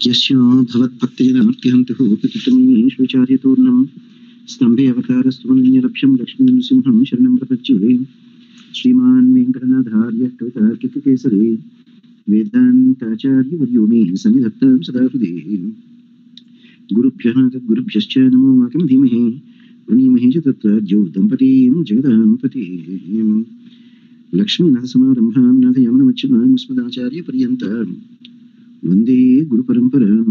यस्य भवत्भक्तिजनार्तिहन्तुः प्रतिष्ठन्मेश्वचार्यतूर्णं स्तम्भे अवतारस्तुमनन्यलक्ष्यं लक्ष्मीनृसिंहं शरणं प्रपद्ये श्रीमान् वेङ्कटनाथार्यः कवितार्किककेसरी वेदान्ताचार्यवर्यो मे सन्निधत्तां सदा हृदि गुरुभ्यः तद्गुरुभ्यश्च नमो वाकं धीमहि प्रणीमहे च तत्राद्यौ दम्पतीं जगदाम्पतीं लक्ष्मीनाथसमारम्भां नाथयामनमच्युताम् अस्मदाचार्यपर्यन्ताम् वन्दे गुरुपरम्परां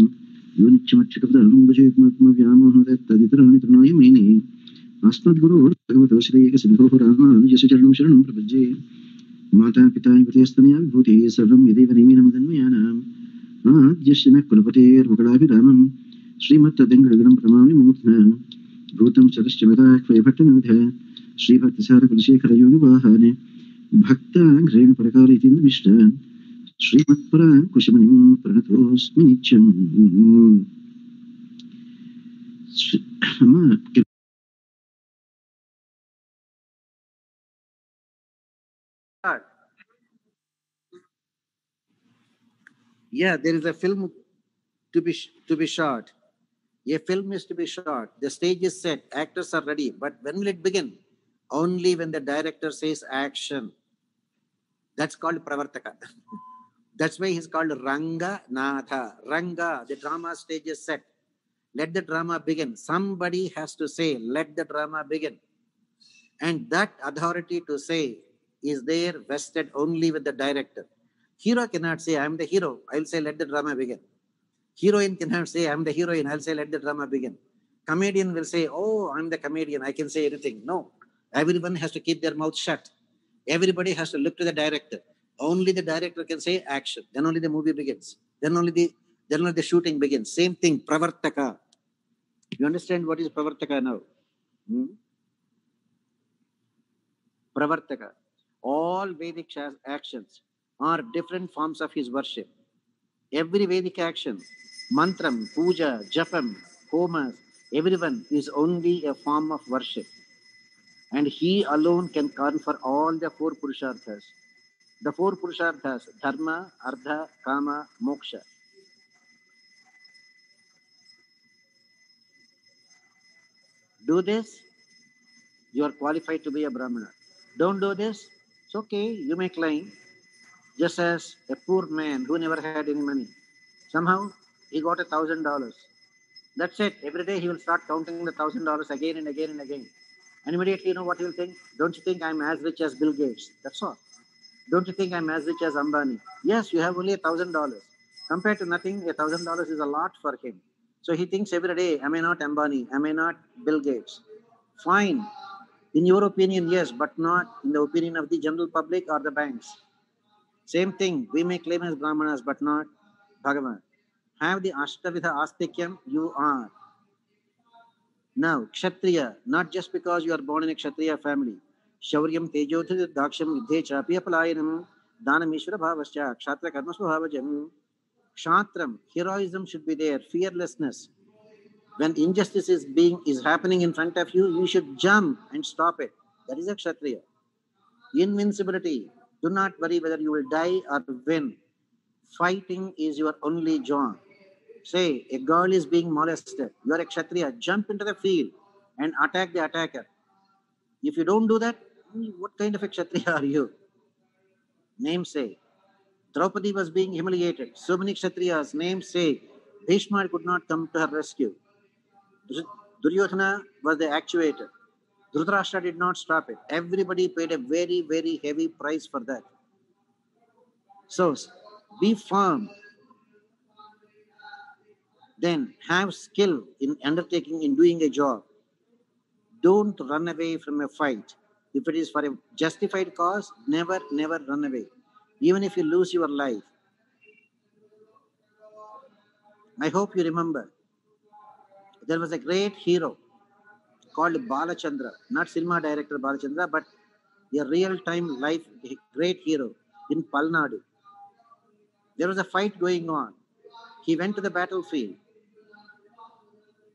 यो नित्यमच्युतपदाम्बुजयुग्मव्यामोहतत्तदितराणि तृणाय मेने अस्मद्गुरोर्भगवतो श्रीकसिन्धोः रामानुजस्य चरणं शरणं प्रपद्ये माता पिता युवतेस्तनया विभूतिः सर्वं यदेव निमीनमदन्मयानाम् आद्यस्य न कुलपतेर्वकुलाभिरामं श्रीमत्तदङ्गडगणं प्रणमामि मूर्ध्ना भूतं सरश्च मदाह्वयभट्टनाथ श्रीभक्तिसारकुलशेखरयोगिवाहान् भक्ताङ्घ्रेणुपरकालितीन्द्रमिष्टान् श्रीमत्पराङ्कुशमुनिं प्रणतोऽस्मि नित्यम् Yeah, there is a film to be shot. A film is to be shot. The stage is set. Actors are ready. But when will it begin? Only when the director says action. That's called Pravartaka. That's why he's called Ranga Natha. Ranga, the drama stage is set. Let the drama begin. Somebody has to say, let the drama begin. And that authority to say is there vested only with the director. Hero cannot say, I'm the hero. I'll say, let the drama begin. Heroine cannot say, I'm the heroine. I'll say, let the drama begin. Comedian will say, oh, I'm the comedian. I can say anything. No. Everyone has to keep their mouth shut. Everybody has to look to the director. Only the director can say action. Then only the movie begins. Then only the shooting begins. Same thing, Pravartaka. You understand what is Pravartaka now? Pravartaka. All Vedic actions are different forms of his worship. Every Vedic action, mantram, puja, japam, homas, everyone is only a form of worship. And he alone can confer all the four Purusharthas. The four Purusharthas, dharma, artha, kama, moksha. Do this, you are qualified to be a Brahmana. Don't do this, it's okay, you may climb. Just as a poor man who never had any money. Somehow he got $1,000. That's it. Every day he will start counting the $1,000 again and again and again. And immediately, you know what he will think? Don't you think I'm as rich as Bill Gates? That's all. Don't you think I'm as rich as Ambani? Yes, you have only $1,000. Compared to nothing, $1,000 is a lot for him. So he thinks every day, am I not Ambani? Am I not Bill Gates? Fine. In your opinion, yes, but not in the opinion of the general public or the banks. Same thing, we may claim as Brahmanas, but not Bhagavan. Have the Ashtavidha Astikyam, you are. Now, Kshatriya, not just because you are born in a Kshatriya family. Shauryam Tejodhi Daksham Vidhe Chapi Apalayanam Dhanam Ishvara Bhavascha Kshatra Karma Swabhavajam. Kshatram, heroism should be there, fearlessness. When injustice is happening in front of you, you should jump and stop it. That is a Kshatriya. Invincibility. Do not worry whether you will die or win. Fighting is your only job. Say, a girl is being molested. You are a Kshatriya. Jump into the field and attack the attacker. If you don't do that, what kind of a Kshatriya are you? Namesake. Draupadi was being humiliated. So many Kshatriyas, namesake. Bhishma could not come to her rescue. Duryodhana was the actuator. Dhritarashtra did not stop it. Everybody paid a very, very heavy price for that. So, be firm. Then have skill in undertaking, in doing a job. Don't run away from a fight. If it is for a justified cause, never, never run away. Even if you lose your life. I hope you remember. There was a great hero called Balachandra, not cinema director Balachandra, but a real-time life great hero in Palnadu. There was a fight going on. He went to the battlefield.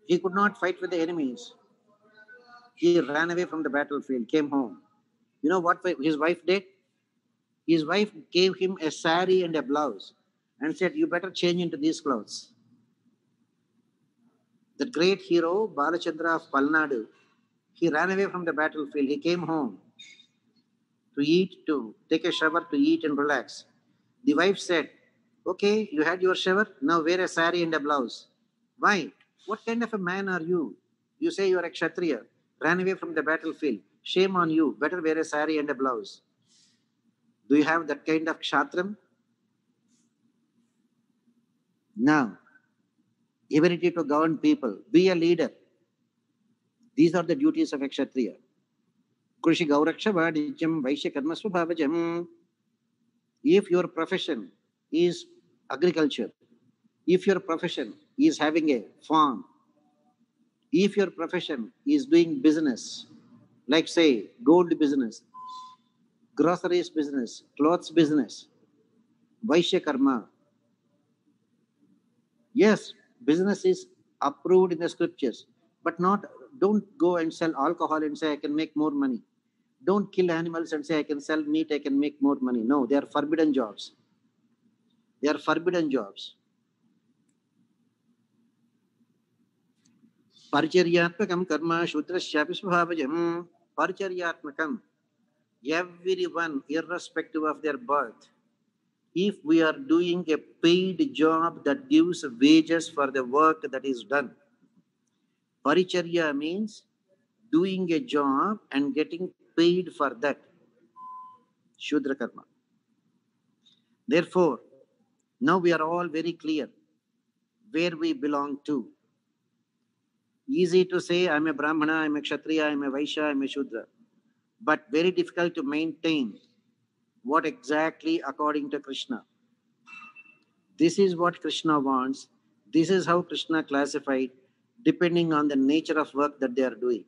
He could not fight with the enemies. He ran away from the battlefield, came home. You know what his wife did? His wife gave him a sari and a blouse and said, "You better change into these clothes." The great hero, Balachandra of Palnadu, he ran away from the battlefield. He came home to eat, to take a shower, to eat and relax. The wife said, "Okay, you had your shower, now wear a sari and a blouse." Why? What kind of a man are you? You say you are a Kshatriya, ran away from the battlefield. Shame on you, better wear a sari and a blouse. Do you have that kind of kshatram? Now, ability to govern people, be a leader. These are the duties of a Kshatriya. Krishi Gauraksha Vadicham Vaishya Karma Swabhavajam. If your profession is agriculture, if your profession is having a farm, if your profession is doing business, like say gold business, groceries business, clothes business, Vaishya Karma, yes, business is approved in the scriptures, but not, don't go and sell alcohol and say I can make more money. Don't kill animals and say I can sell meat, I can make more money. No, they are forbidden jobs. They are forbidden jobs. Paricharyatmakam karma shudrasyapi svabhajam. Paricharyatmakam. Everyone, irrespective of their birth, if we are doing a paid job that gives wages for the work that is done. Paricharya means doing a job and getting paid for that. Shudra karma. Therefore, now we are all very clear where we belong to. Easy to say, I'm a Brahmana, I'm a Kshatriya, I'm a Vaishya, I'm a Shudra. But very difficult to maintain what exactly according to Krishna. This is what Krishna wants. This is how Krishna classified, depending on the nature of work that they are doing.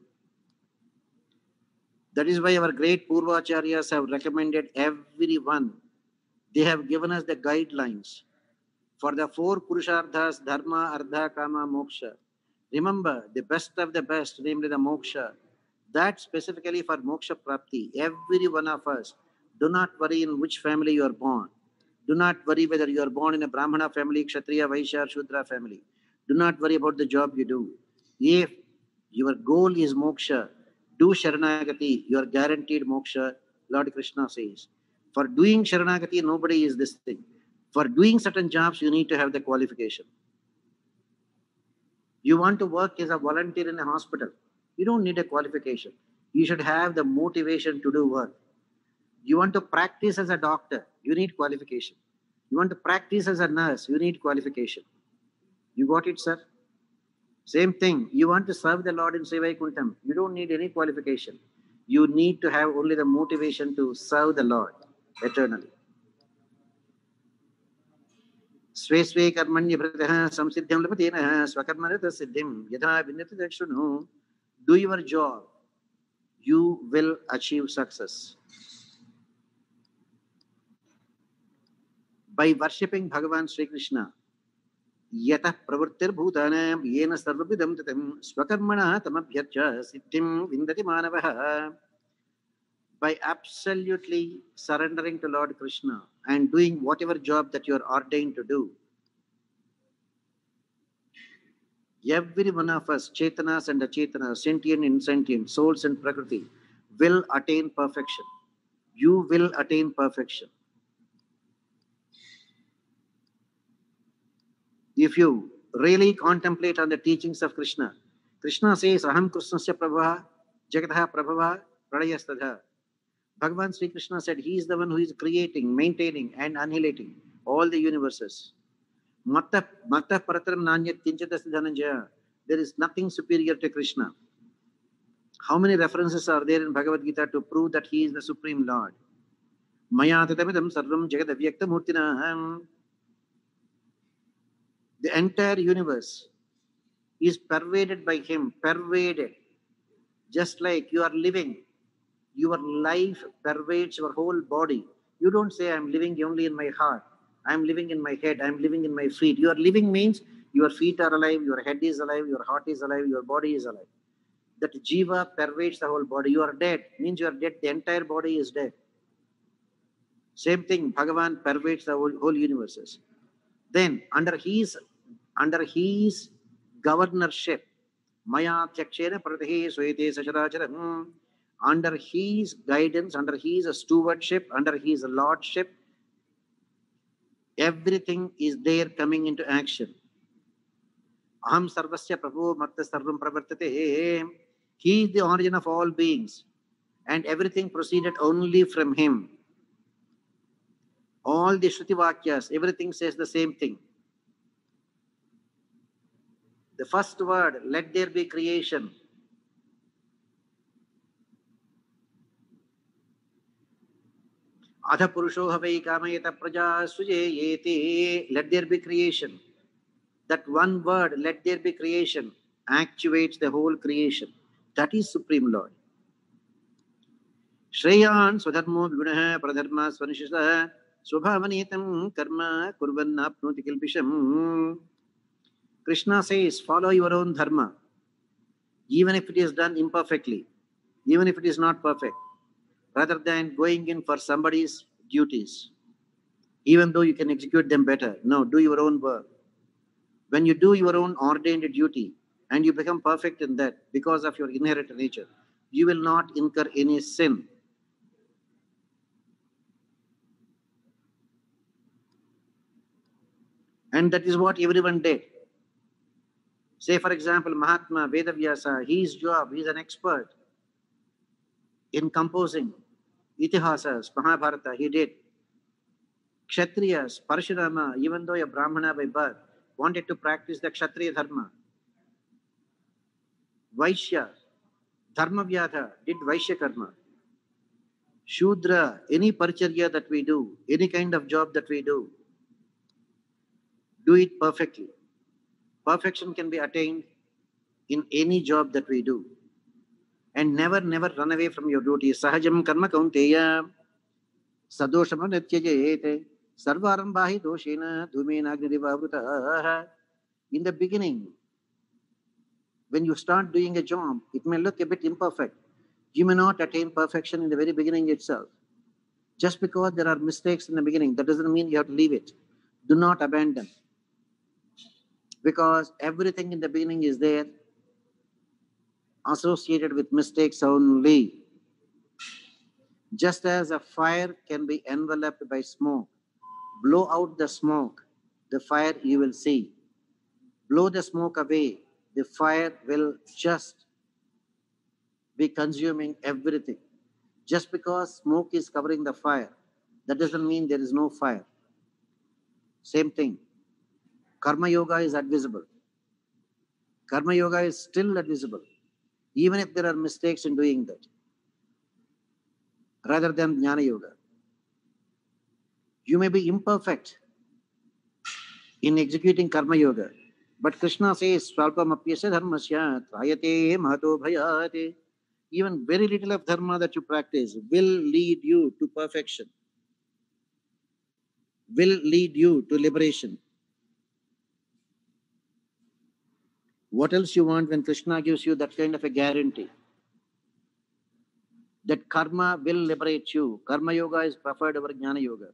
That is why our great Purvacharyas have recommended everyone. They have given us the guidelines for the four Purusharthas, Dharma, Artha, Kama, Moksha. Remember, the best of the best, namely the Moksha, that specifically for Moksha Prapti, every one of us, do not worry in which family you are born. Do not worry whether you are born in a Brahmana family, Kshatriya, Vaishya, or Shudra family. Do not worry about the job you do. If your goal is moksha, do Sharanagati, you are guaranteed moksha, Lord Krishna says. For doing Sharanagati, nobody is this thing. For doing certain jobs, you need to have the qualification. You want to work as a volunteer in a hospital, you don't need a qualification. You should have the motivation to do work. You want to practice as a doctor, you need qualification. You want to practice as a nurse, you need qualification. You got it, sir? Same thing. You want to serve the Lord in Sevaikuntam, you don't need any qualification. You need to have only the motivation to serve the Lord eternally. स्वे स्वे कर्मण्यभृतः संसिद्धिं लभतेनः स्वकर्मरतः सिद्धिं यथा विन्दति दक्षिणो. Do your job, you will achieve success. By worshipping Bhagavan Sri Krishna, यतः प्रवृत्तिर्भूतानां येन सर्वविदं ततं स्वकर्मणः तमभ्यर्च्य सिद्धिं विन्दति मानवः. By absolutely surrendering to Lord Krishna and doing whatever job that you are ordained to do, every one of us, Chetanas and Achetanas, sentient and insentient, souls and Prakriti, will attain perfection. You will attain perfection. If you really contemplate on the teachings of Krishna, Krishna says, Aham Krishnasya Prabhava, Jagatah Prabhava, Pralayastadha. Bhagavan Sri Krishna said, he is the one who is creating, maintaining, and annihilating all the universes. Matta Parataram Nanyat Kinchatasya Dhananjaya. There is nothing superior to Krishna. How many references are there in Bhagavad Gita to prove that he is the Supreme Lord? Maya Tatamidam Sarvam Jagat Avyakta Murtina. The entire universe is pervaded by him, pervaded. Just like you are living, your life pervades your whole body. You don't say, I'm living only in my heart, I'm living in my head, I'm living in my feet. Your living means your feet are alive, your head is alive, your heart is alive, your body is alive. That jiva pervades the whole body. You are dead, means you are dead, the entire body is dead. Same thing, Bhagavan pervades the whole universes. Then under his governorship, Maya Tyakshena Pratihi Swete Sacharacharam, under his guidance, under his stewardship, under his lordship, everything is there coming into action. Aham Sarvasya Prabhu Matta Sarvam Pravartate. He is the origin of all beings, and everything proceeded only from him. All the Shruti Vakyas, everything says the same thing. The first word, let there be creation. Adha Purusho Havai Kamayata Praja Sujayeti. Let there be creation. That one word, let there be creation, actuates the whole creation. That is Supreme Lord. Shreyan Swadharmo Vigunaha Pradharma Svanishisa Subhavanitam Karma Kurvanapnoti Kilpisham. Krishna says, follow your own dharma, even if it is done imperfectly, even if it is not perfect, rather than going in for somebody's duties, even though you can execute them better. No, do your own work. When you do your own ordained duty and you become perfect in that because of your inherent nature, you will not incur any sin. And that is what everyone did. Say, for example, Mahatma Vedavyasa, his job, he is an expert in composing Itihasas, Mahabharata, he did. Kshatriyas, Parashurama, even though a Brahmana by birth, wanted to practice the Kshatriya Dharma. Vaishya, Dharmavyadha did Vaishya Karma. Shudra, any paricharya that we do, any kind of job that we do it perfectly. Perfection can be attained in any job that we do. And never run away from your duty. Sahajam karma kaunteya sadoshama nityajayete sarvarambhahi doshena dhumena agnidivavrutaha. In the beginning, when you start doing a job, it may look a bit imperfect. You may not attain perfection in the very beginning itself. Just because there are mistakes in the beginning, that doesn't mean you have to leave it. Do not abandon. Because everything in the beginning is there, associated with mistakes only. Just as a fire can be enveloped by smoke, blow out the smoke, the fire you will see. Blow the smoke away, the fire will just be consuming everything. Just because smoke is covering the fire, that doesn't mean there is no fire. Same thing. Karma Yoga is advisable. Karma Yoga is still advisable, even if there are mistakes in doing that, rather than Jnana Yoga. You may be imperfect in executing Karma Yoga, but Krishna says, Swalpamapyasya dharmasya trayate mahato bhayate. Even very little of dharma that you practice will lead you to perfection, will lead you to liberation. What else you want when Krishna gives you that kind of a guarantee? That karma will liberate you. Karma Yoga is preferred over Jnana Yoga.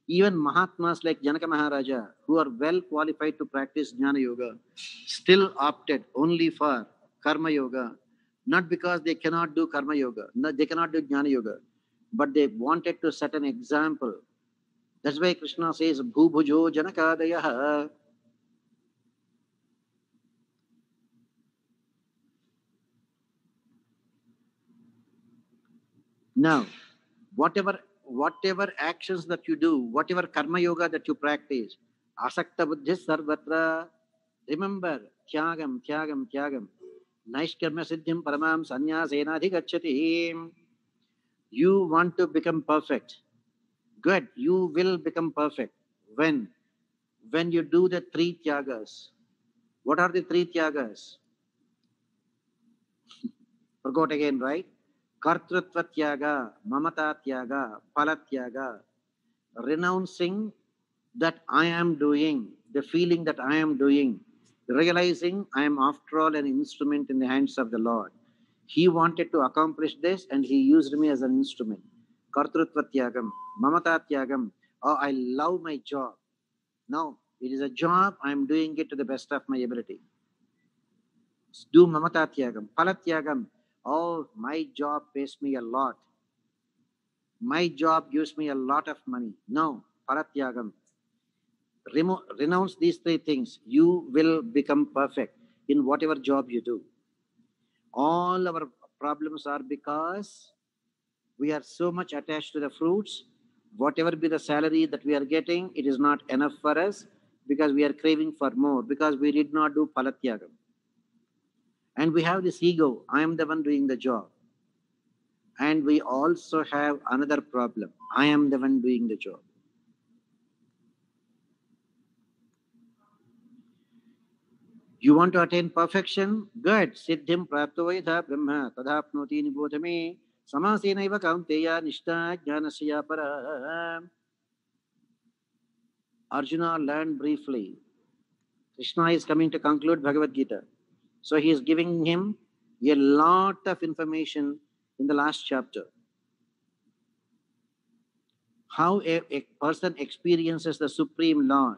Even Mahatmas like Janaka Maharaja, who are well qualified to practice Jnana Yoga, still opted only for Karma Yoga. Not because they cannot do Karma Yoga, no, they cannot do Jnana Yoga, but they wanted to set an example. That's why Krishna says, Bhubhujo Janakadayaha. Now, whatever actions that you do, whatever Karma Yoga that you practice, Asakta Buddhi Sarvatra, remember, Tyagam, Tyagam, Tyagam. Naishkarma Siddhim Paramam Sanyasena Adhigacchati. You want to become perfect. Good. You will become perfect. When? When you do the 3 Tyagas. What are the 3 Tyagas? Forgot again, right? Kartrutva Tyaga, Mamata Tyaga, Phala Tyaga. Renouncing that I am doing, the feeling that I am doing, realizing I am after all an instrument in the hands of the Lord. He wanted to accomplish this and he used me as an instrument. kartrutva tyagam, mamata tyagam. Oh, I love my job. No, it is a job. I am doing it to the best of my ability. Do mamata tyagam, phala tyagam. Oh, my job pays me a lot. My job gives me a lot of money. No, phala tyagam. Renounce these three things. You will become perfect in whatever job you do. All our problems are because we are so much attached to the fruits. Whatever be the salary that we are getting, it is not enough for us because we are craving for more, because we did not do palatyagam. And we have this ego, I am the one doing the job. And we also have another problem, I am the one doing the job. You want to attain perfection? Good. Siddhim praptovaitha brahma tadhapnoti nibodhame samasenaiva kaunteya nishta jnanasya para. Arjuna learned briefly. Krishna is coming to conclude Bhagavad Gita. So he is giving him a lot of information in the last chapter. How a person experiences the Supreme Lord.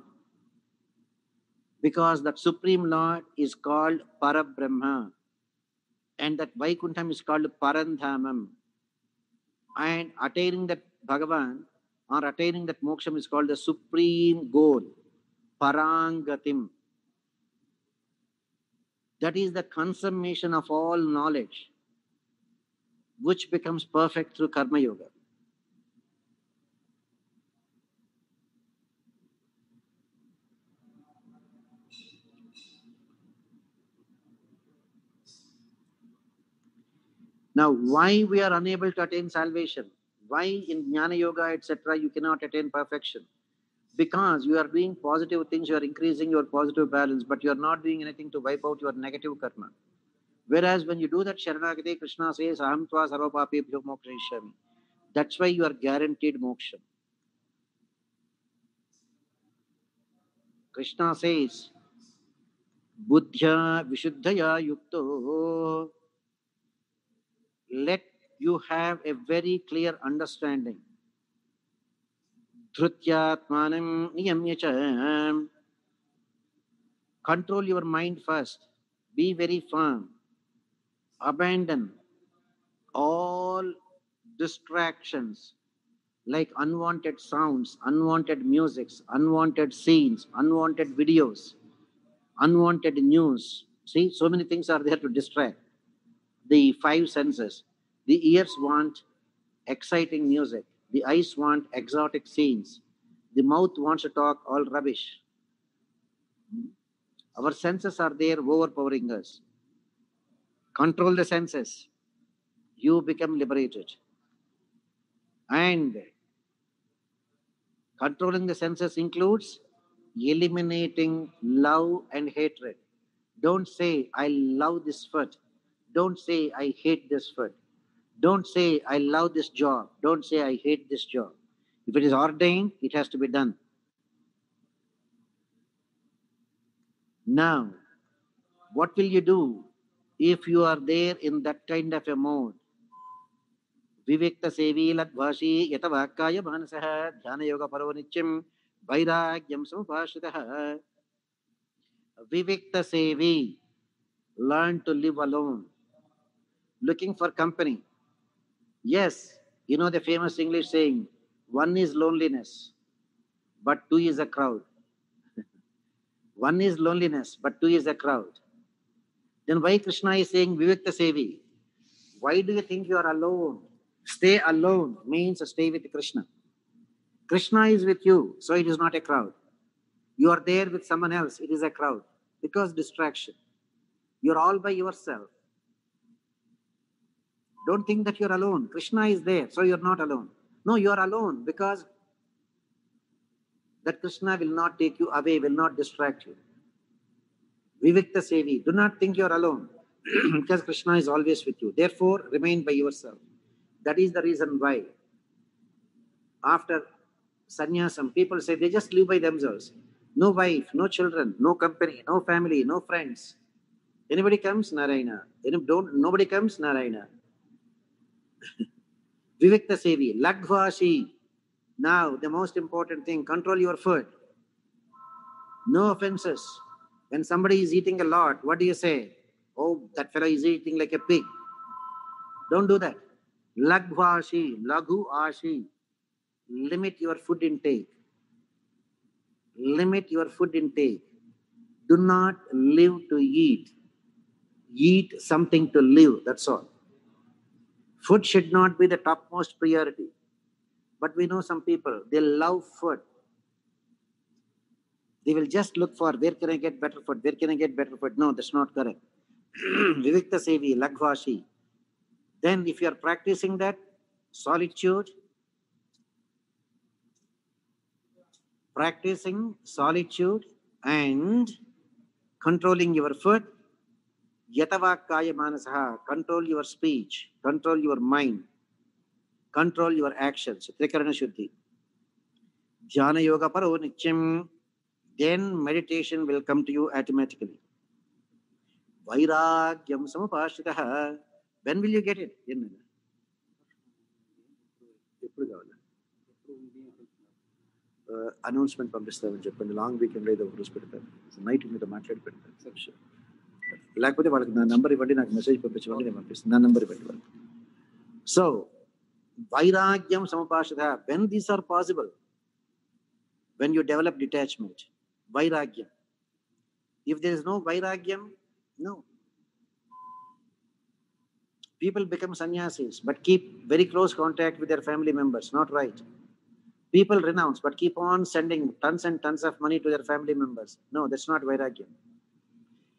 Because that Supreme Lord is called Parabrahma. And that Vaikuntham is called Parandhamam. And attaining that Bhagavan or attaining that moksham is called the supreme goal, Parangatim. That is the consummation of all knowledge, which becomes perfect through Karma Yoga. Now, why we are unable to attain salvation? Why in Jnana Yoga, etc., you cannot attain perfection? Because you are doing positive things, you are increasing your positive balance, but you are not doing anything to wipe out your negative karma. Whereas when you do that Sharanagati, Krishna says, Aham tva sarvapapebhyo mokshayishyami. That's why you are guaranteed moksha. Krishna says, Buddhya vishuddhaya yukto. Let you have a very clear understanding. Dhrutyatmanam niyamya. Control your mind first. Be very firm. Abandon all distractions like unwanted sounds, unwanted musics, unwanted scenes, unwanted videos, unwanted news. See, so many things are there to distract. The five senses. The ears want exciting music. The eyes want exotic scenes. The mouth wants to talk all rubbish. Our senses are there overpowering us. Control the senses. You become liberated. And controlling the senses includes eliminating love and hatred. Don't say, I love this food. Don't say, I hate this food. Don't say, I love this job. Don't say, I hate this job. If it is ordained, it has to be done. Now, what will you do if you are there in that kind of a mode? Vivekta sevi ladvashi yatavakaya bhanasaha dhyana yoga parvanichim vairagyam samupashitaha. Vivekta sevi, learn to live alone. Looking for company. Yes, you know the famous English saying, one is loneliness, but two is a crowd. One is loneliness, but two is a crowd. Then why Krishna is saying Vivekta Sevi? Why do you think you are alone? Stay alone means stay with Krishna. Krishna is with you, so it is not a crowd. You are there with someone else, it is a crowd. Because distraction. You are all by yourself. Don't think that you are alone. Krishna is there, so you are not alone. No, you are alone because that Krishna will not take you away, will not distract you. Vivekta Sevi, do not think you are alone because Krishna is always with you. Therefore, remain by yourself. That is the reason why after sannyasam, people say they just live by themselves. No wife, no children, no company, no family, no friends. Anybody comes, Narayana. Nobody comes, Narayana. Vivikta Sevi, Lagvashi. Now, the most important thing, control your food. No offenses. When somebody is eating a lot, what do you say? Oh, that fellow is eating like a pig. Don't do that. Lagvashi, Laghu Ashi. Limit your food intake. Limit your food intake. Do not live to eat. Eat something to live, that's all. Food should not be the topmost priority. But we know some people, they love food. They will just look for where can I get better food, where can I get better food. No, that's not correct. Vivikta Sevi, Lagvashi. Then if you are practicing that, solitude, and controlling your food, Yatavakaya Manasaha, control your speech, control your mind, control your actions. Trikarana Shuddhi. Jnana Yoga Paro Nityam, then meditation will come to you automatically. Vairagyam Samapashitaha. When will you get it? Announcement పంపిస్తామని చెప్పండి. Long weekend ఏదో రోజు పెడతాను. Night మీతో మాట్లాడి పెడతాను. సరే, లేకపోతే వాళ్ళకి నా నంబర్ ఇవ్వండి, నాకు మెసేజ్ పంపించమండి, నేను పంపిస్తాను. నా నంబర్ ఇవ్వండి వాళ్ళకి. సో వైరాగ్యం సమపాషిత, when these are possible, when you develop detachment, vairagyam. If there is no vairagyam, no. People become sannyasis but keep very close contact with their family members. Not right. People renounce but keep on sending tons and tons of money to their family members. No, that's not vairagyam.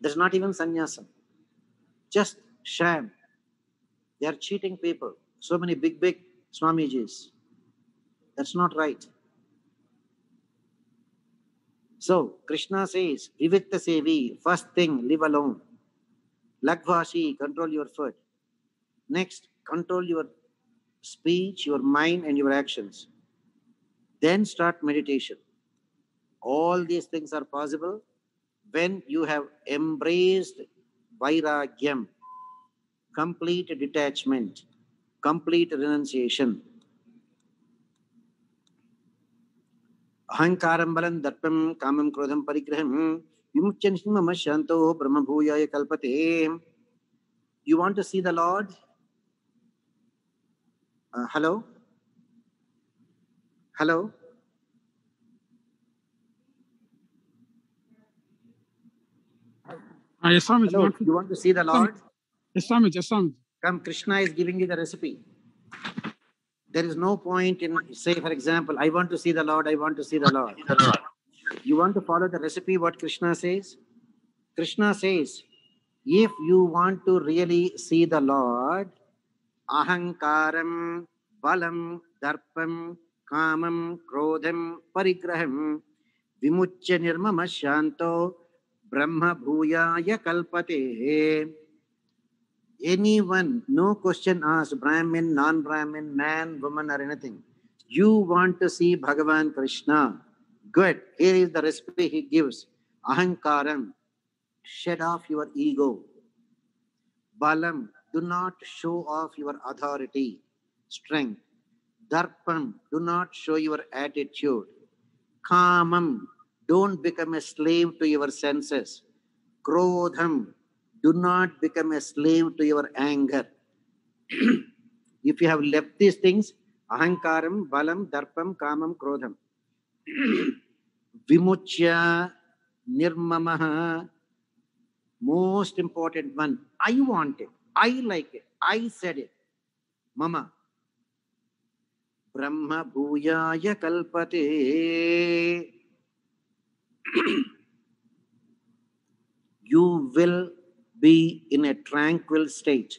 That's not even sannyasam. Just sham. They are cheating people. So many big Swamijis. That's not right. So Krishna says, Vivikta Sevi, first thing, live alone. Lagvashi, control your food. Next, control your speech, your mind, and your actions. Then start meditation. All these things are possible when you have embraced vairagyam, complete detachment, complete renunciation. Ahankaram balam darpam kamam krodham parigraham vimucya nishmama shanto brahma bhuyaya kalpate. You want to see the Lord? Hello? Hello? Yes, Swami. Hello, you want to see the Lord? Yes, Swami. Yes, Swami. Come, Krishna is giving you the recipe. There is no point in, say, for example, I want to see the Lord, I want to see the Lord. You want to follow the recipe, what Krishna says? Krishna says, if you want to really see the Lord, ahankaram, balam, darpam, kamam, krodham, parigraham, vimucya nirmama shanto, brahma bhuyaya kalpate. Anyone, no question asked, Brahmin, non-Brahmin, man, woman, or anything. You want to see Bhagavan Krishna. Good. Here is the recipe he gives. Ahankaram, shed off your ego. Balam, do not show off your authority, strength. Darpam, do not show your attitude. Kamam, don't become a slave to your senses. Krodham, do not become a slave to your anger. If you have left these things, ahankaram, balam, darpam, kamam, krodham, vimuchya, nirmamaha, most important one, I want it, I like it, I said it, mama, brahma bhuyaya kalpate. You will be in a tranquil state.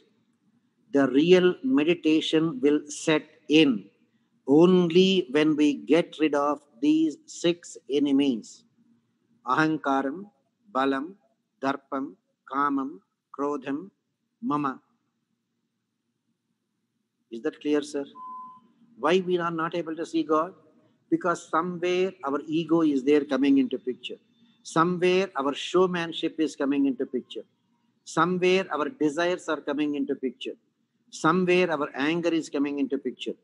The real meditation will set in only when we get rid of these 6 enemies. Ahankaram, balam, darpam, kamam, krodham, mama. Is that clear, sir? Why we are not able to see God? Because somewhere our ego is there coming into picture. Somewhere our showmanship is coming into picture. Somewhere our desires are coming into picture. Somewhere our anger is coming into picture.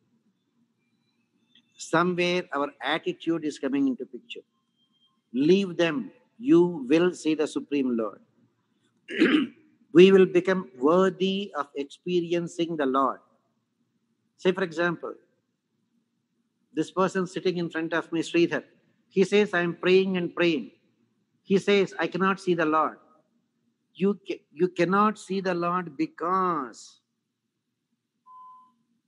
Somewhere our attitude is coming into picture. Leave them. You will see the Supreme Lord. We will become worthy of experiencing the Lord. Say, for example, this person sitting in front of me, Sridhar, he says, I am praying and praying. He says, I cannot see the Lord. You cannot see the Lord because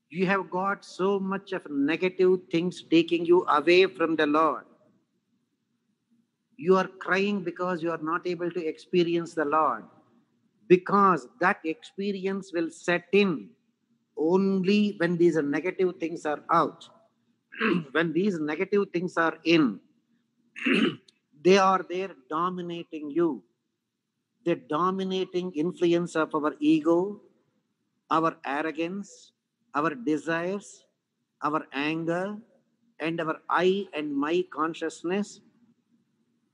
you have got so much of negative things taking you away from the Lord. You are crying because you are not able to experience the Lord, because that experience will set in only when these negative things are out. When these negative things are in, they are there dominating you. The dominating influence of our ego, our arrogance, our desires, our anger, and our I and my consciousness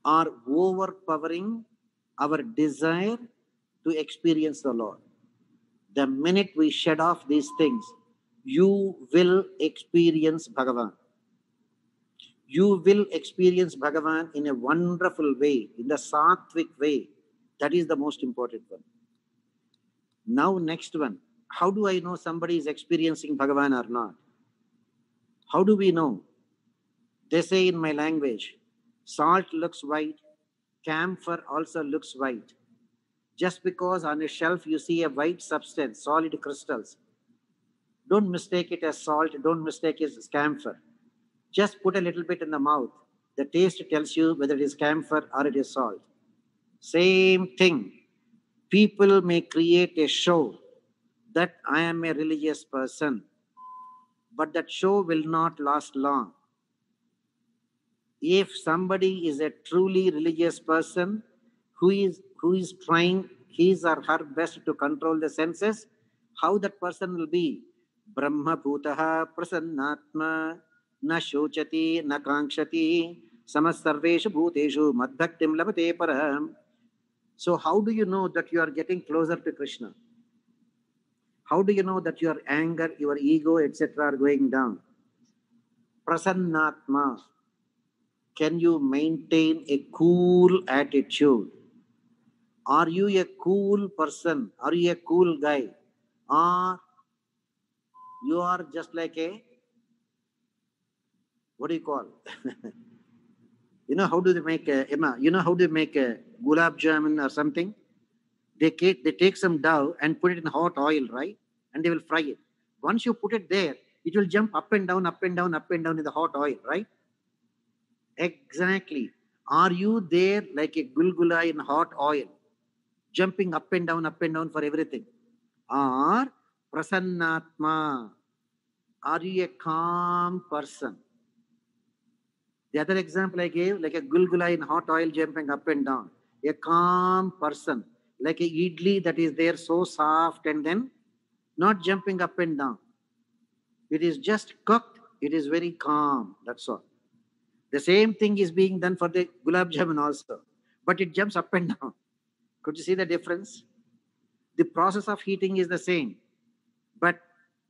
are overpowering our desire to experience the Lord. The minute we shed off these things, you will experience Bhagavan. You will experience Bhagavan in a wonderful way, in the sattvic way. That is the most important one. Now, next one. How do I know somebody is experiencing Bhagavan or not? How do we know? They say in my language, salt looks white, camphor also looks white. Just because on a shelf you see a white substance, solid crystals, don't mistake it as salt, don't mistake it as camphor. Just put a little bit in the mouth. The taste tells you whether it is camphor or it is salt. Same thing. People may create a show that I am a religious person, but that show will not last long. If somebody is a truly religious person who is trying his or her best to control the senses, how that person will be? Brahma bhutaha prasannatma na shochati na kankshati samasarveshu bhuteshu madbhaktim labate param. So how do you know that you are getting closer to Krishna? How do you know that your anger, your ego, etc. are going down? Prasannatma. Can you maintain a cool attitude? Are you a cool person? Are you a cool guy? Or you are just like a, what do you call? You know how do they make a, Emma, you know how they make a gulab jamun or something? They take some dough and put it in hot oil, right? And they will fry it. Once you put it there, it will jump up and down, up and down, up and down in the hot oil, right? Exactly. Are you there like a gulgula in hot oil, jumping up and down for everything? Or prasannatma? Are you a calm person? The other example I gave, like a gulgula in hot oil jumping up and down. A calm person, like a idli that is there so soft and then not jumping up and down. It is just cooked. It is very calm. That's all. The same thing is being done for the gulab jamun also, but it jumps up and down. Could you see the difference? The process of heating is the same, but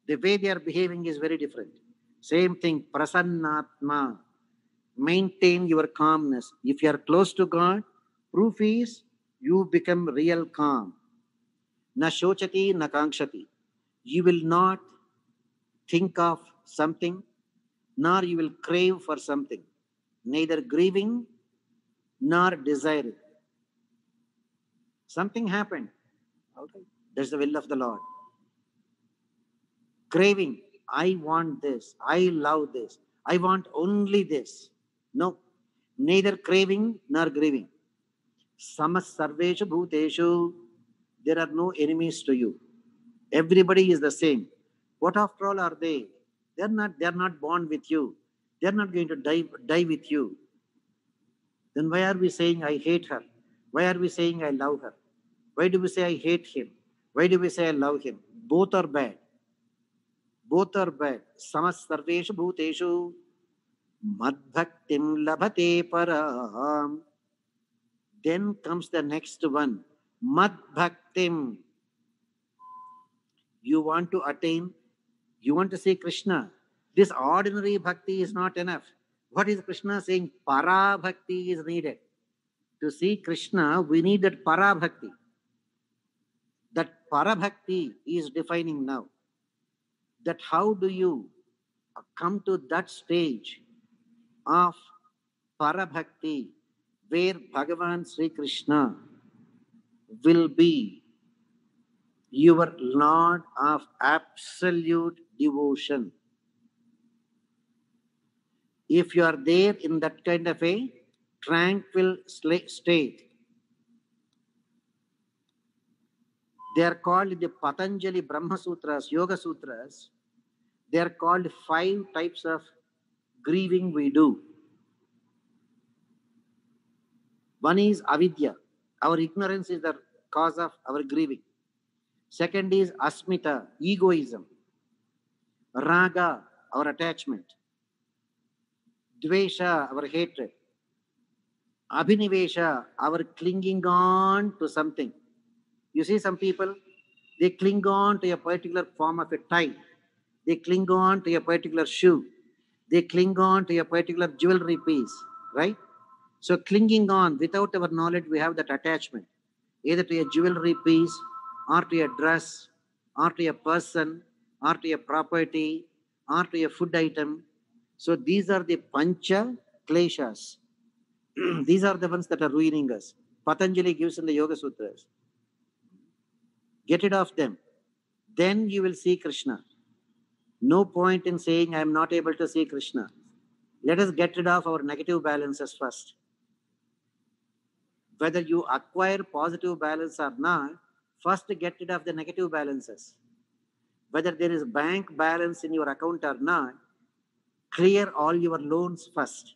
the way they are behaving is very different. Same thing, prasannatma. Maintain your calmness. If you are close to God, proof is you become real calm. Na shochati, na kankshati. You will not think of something, nor you will crave for something, neither grieving nor desiring. Something happened. All right. That's the will of the Lord. Craving. I want this. I love this. I want only this. No. Neither craving nor grieving. Samas sarveshu bhuteshu. There are no enemies to you. Everybody is the same. What after all are they? They are not born with you. They are not going to die with you. Then why are we saying I hate her? Why are we saying I love her? Why do we say I hate him? Why do we say I love him? Both are bad. Both are bad. Samas sarveshu bhuteshu madbhaktim labhate param. Then comes the next one. Madbhaktim. You want to attain, you want to see Krishna. This ordinary bhakti is not enough. What is Krishna saying? Para bhakti is needed. To see Krishna, we need that para bhakti. That para bhakti is defining now. That how do you come to that stage of para bhakti where Bhagavan Sri Krishna will be your Lord of absolute devotion. If you are there in that kind of a tranquil state, they are called the Patanjali Brahma Sutras, Yoga Sutras. They are called 5 types of grieving we do. One is avidya. Our ignorance is the cause of our grieving. Second is asmita, egoism. Raga, our attachment. Dvesha, our hatred. Abhinivesha, our clinging on to something. You see some people, they cling on to a particular form of a tie. They cling on to a particular shoe. They cling on to a particular jewelry piece, right? So clinging on, without our knowledge, we have that attachment, either to a jewelry piece, or to a dress, or to a person, or to a property, or to a food item. So these are the pancha kleshas. These are the ones that are ruining us. Patanjali gives in the Yoga Sutras. Get rid of them. Then you will see Krishna. No point in saying I am not able to see Krishna. Let us get rid of our negative balances first. Whether you acquire positive balance or not, first get rid of the negative balances. Whether there is bank balance in your account or not, clear all your loans first.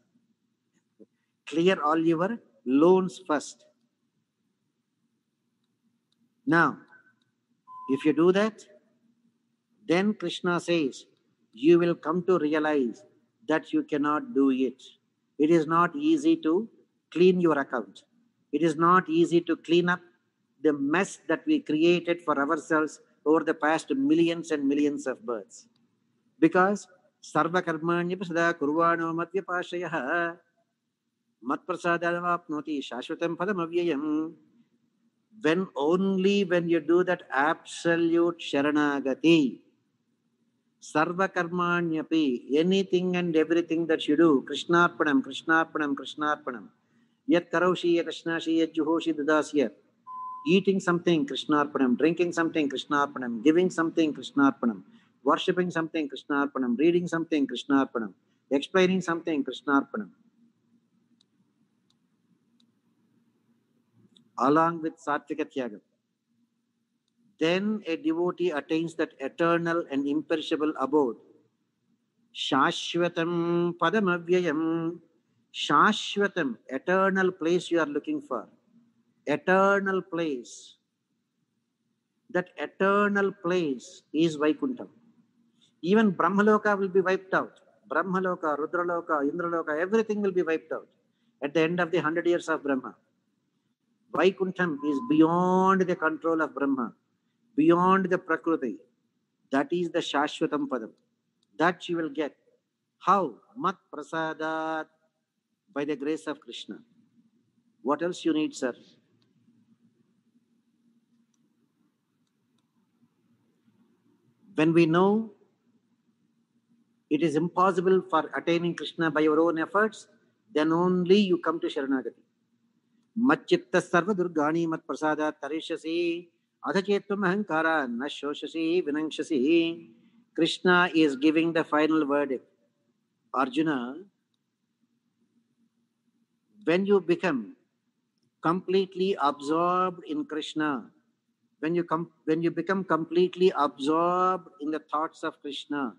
Clear all your loans first. Now, if you do that, then Krishna says, you will come to realize that you cannot do it. It is not easy to clean your account. It is not easy to clean up the mess that we created for ourselves over the past millions and millions of births. Because sarva karmanya prasada kurvano madhyapashayah mat prasadavapnoti shashvatam padam avyayam. When you do that absolute sharanagati, sarva karmanyapi, anything and everything that you do, krishnarpanam, krishnarpanam, krishnarpanam. Yat karoshi, yat ashnashi, yat juhoshi dadasya. Eating something, krishnarpanam. Drinking something, krishnarpanam. Giving something, krishnarpanam. Worshipping something, krishnarpanam. Reading something, krishnarpanam. Explaining something, krishnarpanam. Along with sattvika tyagam. Then a devotee attains that eternal and imperishable abode. Shashvatam padamavyayam. Shashvatam, eternal place you are looking for. Eternal place. That eternal place is Vaikuntham. Even Brahmaloka will be wiped out. Brahmaloka, Rudraloka, Indraloka, everything will be wiped out at the end of the 100 years of Brahma. Vaikuntham is beyond the control of Brahma, beyond the Prakriti. That is the Shashvatam Padam. That you will get. How? Mat Prasadat, by the grace of Krishna. What else you need, sir? When we know it is impossible for attaining Krishna by your own efforts, then only you come to Sharanagati. Macchitta sarva durgani mat prasada tarishasi adhachetum ahankara nashoshasi vinangshasi. Krishna is giving the final verdict. Arjuna, when you become completely absorbed in Krishna, when you become completely absorbed in the thoughts of Krishna,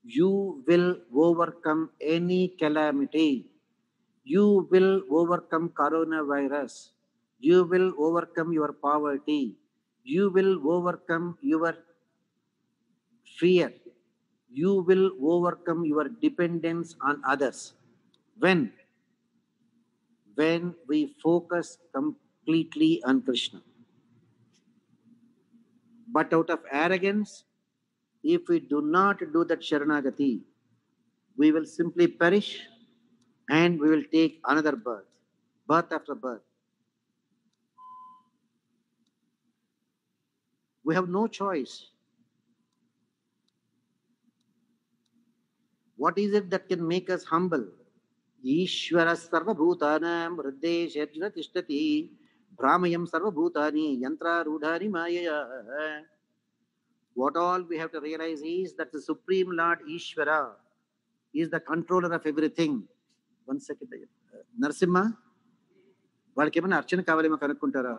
you will overcome any calamity. You will overcome coronavirus. You will overcome your poverty. You will overcome your fear. You will overcome your dependence on others. When we focus completely on Krishna. But out of arrogance, if we do not do that Sharanagati, we will simply perish and we will take another birth, birth after birth. We have no choice. What is it that can make us humble? Ishvara sarvabhutanam hridesharjuna tishtati brahmayam sarvabhutani yantra rudhani mayaya. What all we have to realize is that the Supreme Lord Ishvara is the controller of everything. 1 second. Narsimha, వాళ్ళకి ఏమైనా అర్చన కావాలేమో కనుక్కుంటారా?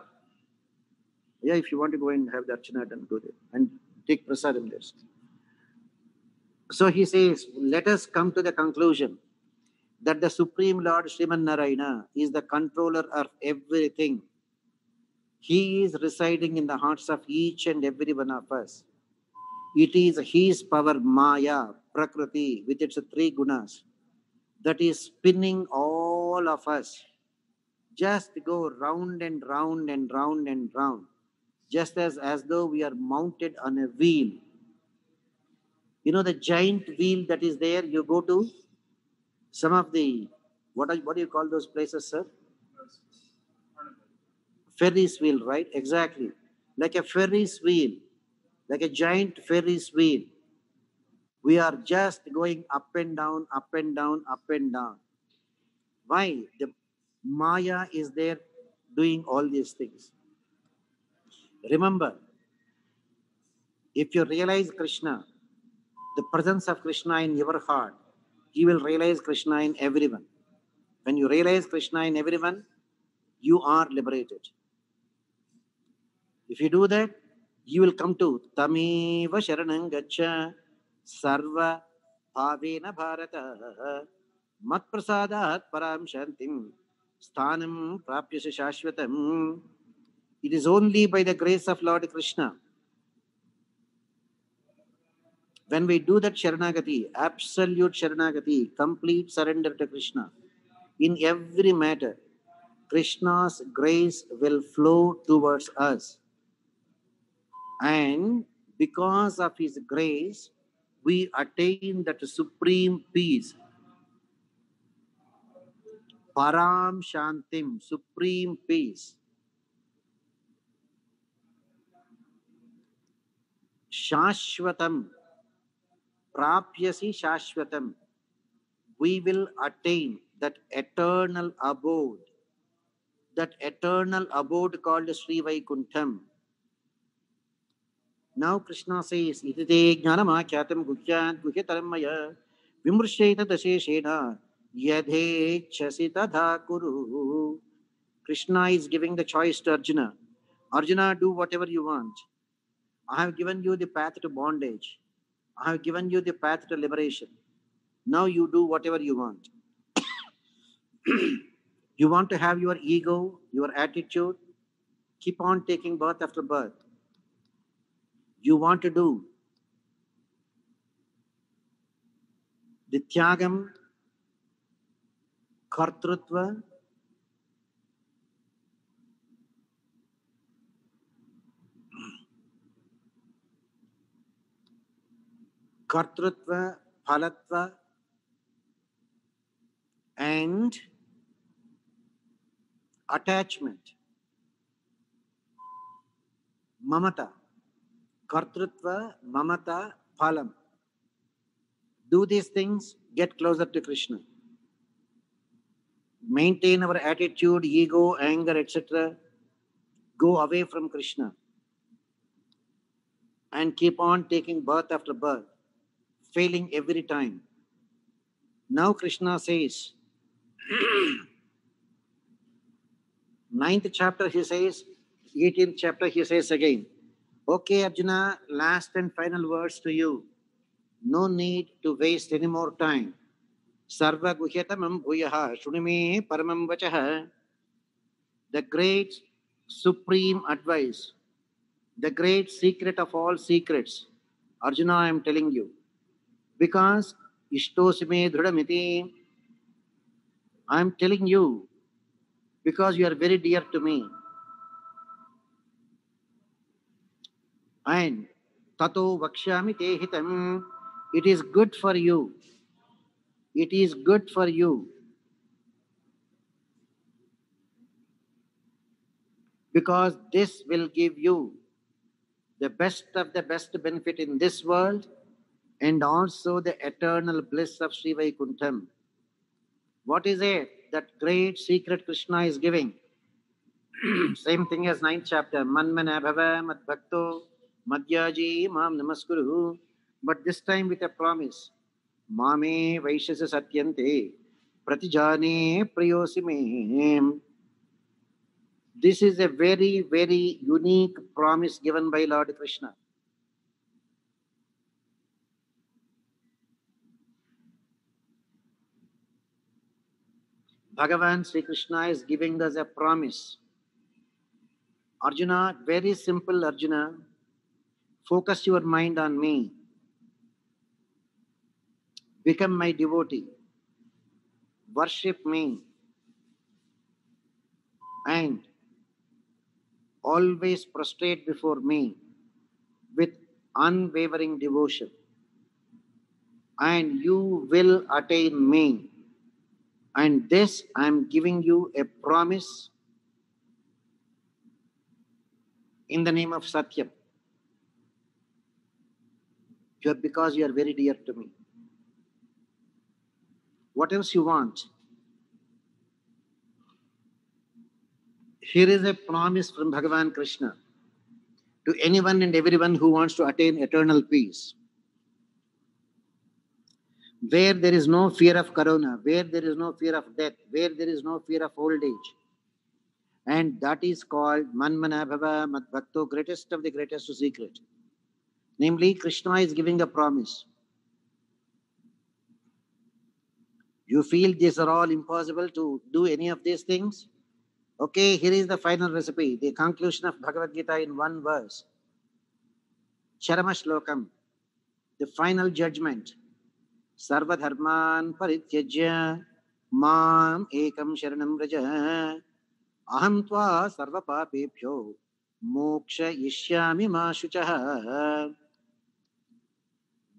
Yeah, if you want to go and have the archana done, go there and take prasadam there. So he says, let us come to the conclusion that the Supreme Lord Sriman Narayana is the controller of everything. He is residing in the hearts of each and every one of us. It is his power, Maya, Prakriti, with its three gunas, that is spinning all of us. Just go round and round and round and round, just as though we are mounted on a wheel. You know the giant wheel that is there, you go to some of the, what do you call those places, sir? Ferris wheel, right? Exactly. Like a Ferris wheel, like a giant Ferris wheel. We are just going up and down, up and down, up and down. Why? The Maya is there doing all these things. Remember, if you realize Krishna, the presence of Krishna in your heart, you will realize Krishna in everyone. When you realize Krishna in everyone, you are liberated. If you do that, you will come to Tameva Sharanam Gacha Sarva Bhavena Bharata Mat Prasadat Param Shantim Sthanam Prapyasya Shashvatam. It is only by the grace of Lord Krishna. When we do that Sharanagati, absolute Sharanagati, complete surrender to Krishna, in every matter, Krishna's grace will flow towards us. And because of his grace, we attain that supreme peace. Param Shantim, supreme peace. Shashvatam, Prapyasi Shashvatam. We will attain that eternal abode. That eternal abode called Sri Vaikuntham. Now Krishna says, Itite jnanamakyatam guhyat guhyataramaya vimrusheta daseshena yadhechasi tadha kuru. Krishna is giving the choice to Arjuna. Arjuna, do whatever you want. I have given you the path to bondage. I have given you the path to liberation. Now you do whatever you want. You want to have your ego, your attitude, keep on taking birth after birth. You want to do the tyagam, kartrutva, kartrutva, phalatva, and attachment. Mamata. Kartrutva, mamata, phalam. Do these things, get closer to Krishna. Maintain our attitude, ego, anger, etc. Go away from Krishna. And keep on taking birth after birth, failing every time. Now Krishna says, 9th chapter he says, 18th chapter he says again, okay Arjuna, last and final words to you. No need to waste any more time. Sarva guhyatamam bhuyaha shunime paramam vachaha. The great supreme advice, the great secret of all secrets, Arjuna, I am telling you, because ishtosime dhrudamiti, I am telling you because you are very dear to me. And tato vakshyami te hitam. It is good for you. It is good for you. Because this will give you the best of the best benefit in this world and also the eternal bliss of Sri Vaikuntham. What is it that great secret Krishna is giving? Same thing as ninth chapter. Manmana bhava madbhakto madhyaji mam namaskuru. But this time with a promise. Mame vaishasa satyante pratijane priyosi me. This is a very, very unique promise given by Lord Krishna. Bhagavan Sri Krishna is giving us a promise. Arjuna, very simple Arjuna, focus your mind on me. Become my devotee. Worship me. And always prostrate before me with unwavering devotion. And you will attain me. And this I am giving you a promise in the name of Satyam. Because you are very dear to me. What else you want? Here is a promise from Bhagavan Krishna to anyone and everyone who wants to attain eternal peace. Where there is no fear of corona, where there is no fear of death, where there is no fear of old age. And that is called Manmana Bhava Madbhakto, greatest of the greatest secret. Namely, Krishna is giving a promise. You feel these are all impossible to do any of these things? Okay, here is the final recipe, the conclusion of Bhagavad Gita in one verse. Charama Shlokam, the final judgment. Sarva dharman parityajya mam ekam sharanam raja aham tva sarva papebhyo moksha yishyami ma shuchah.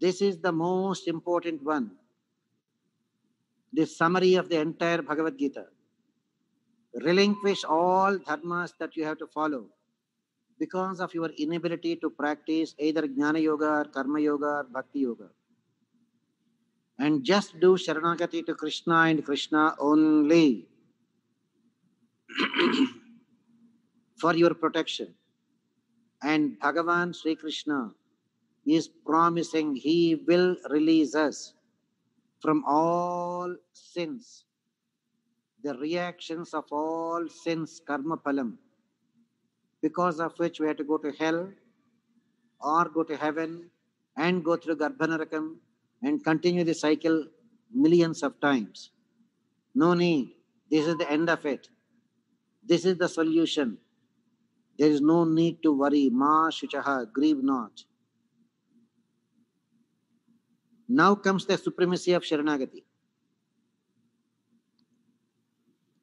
This is the most important one. The summary of the entire Bhagavad Gita. Relinquish all dharmas that you have to follow because of your inability to practice either Jnana Yoga or Karma Yoga or Bhakti Yoga. And just do Sharanagati to Krishna and Krishna only for your protection. And Bhagavan Sri Krishna is promising he will release us from all sins, the reactions of all sins, karma phalam, because of which we have to go to hell or go to heaven and go through Garbhanarakam and continue the cycle millions of times. No need. This is the end of it. This is the solution. There is no need to worry. Ma shuchaha, grieve not. Now comes the supremacy of Sharanagati.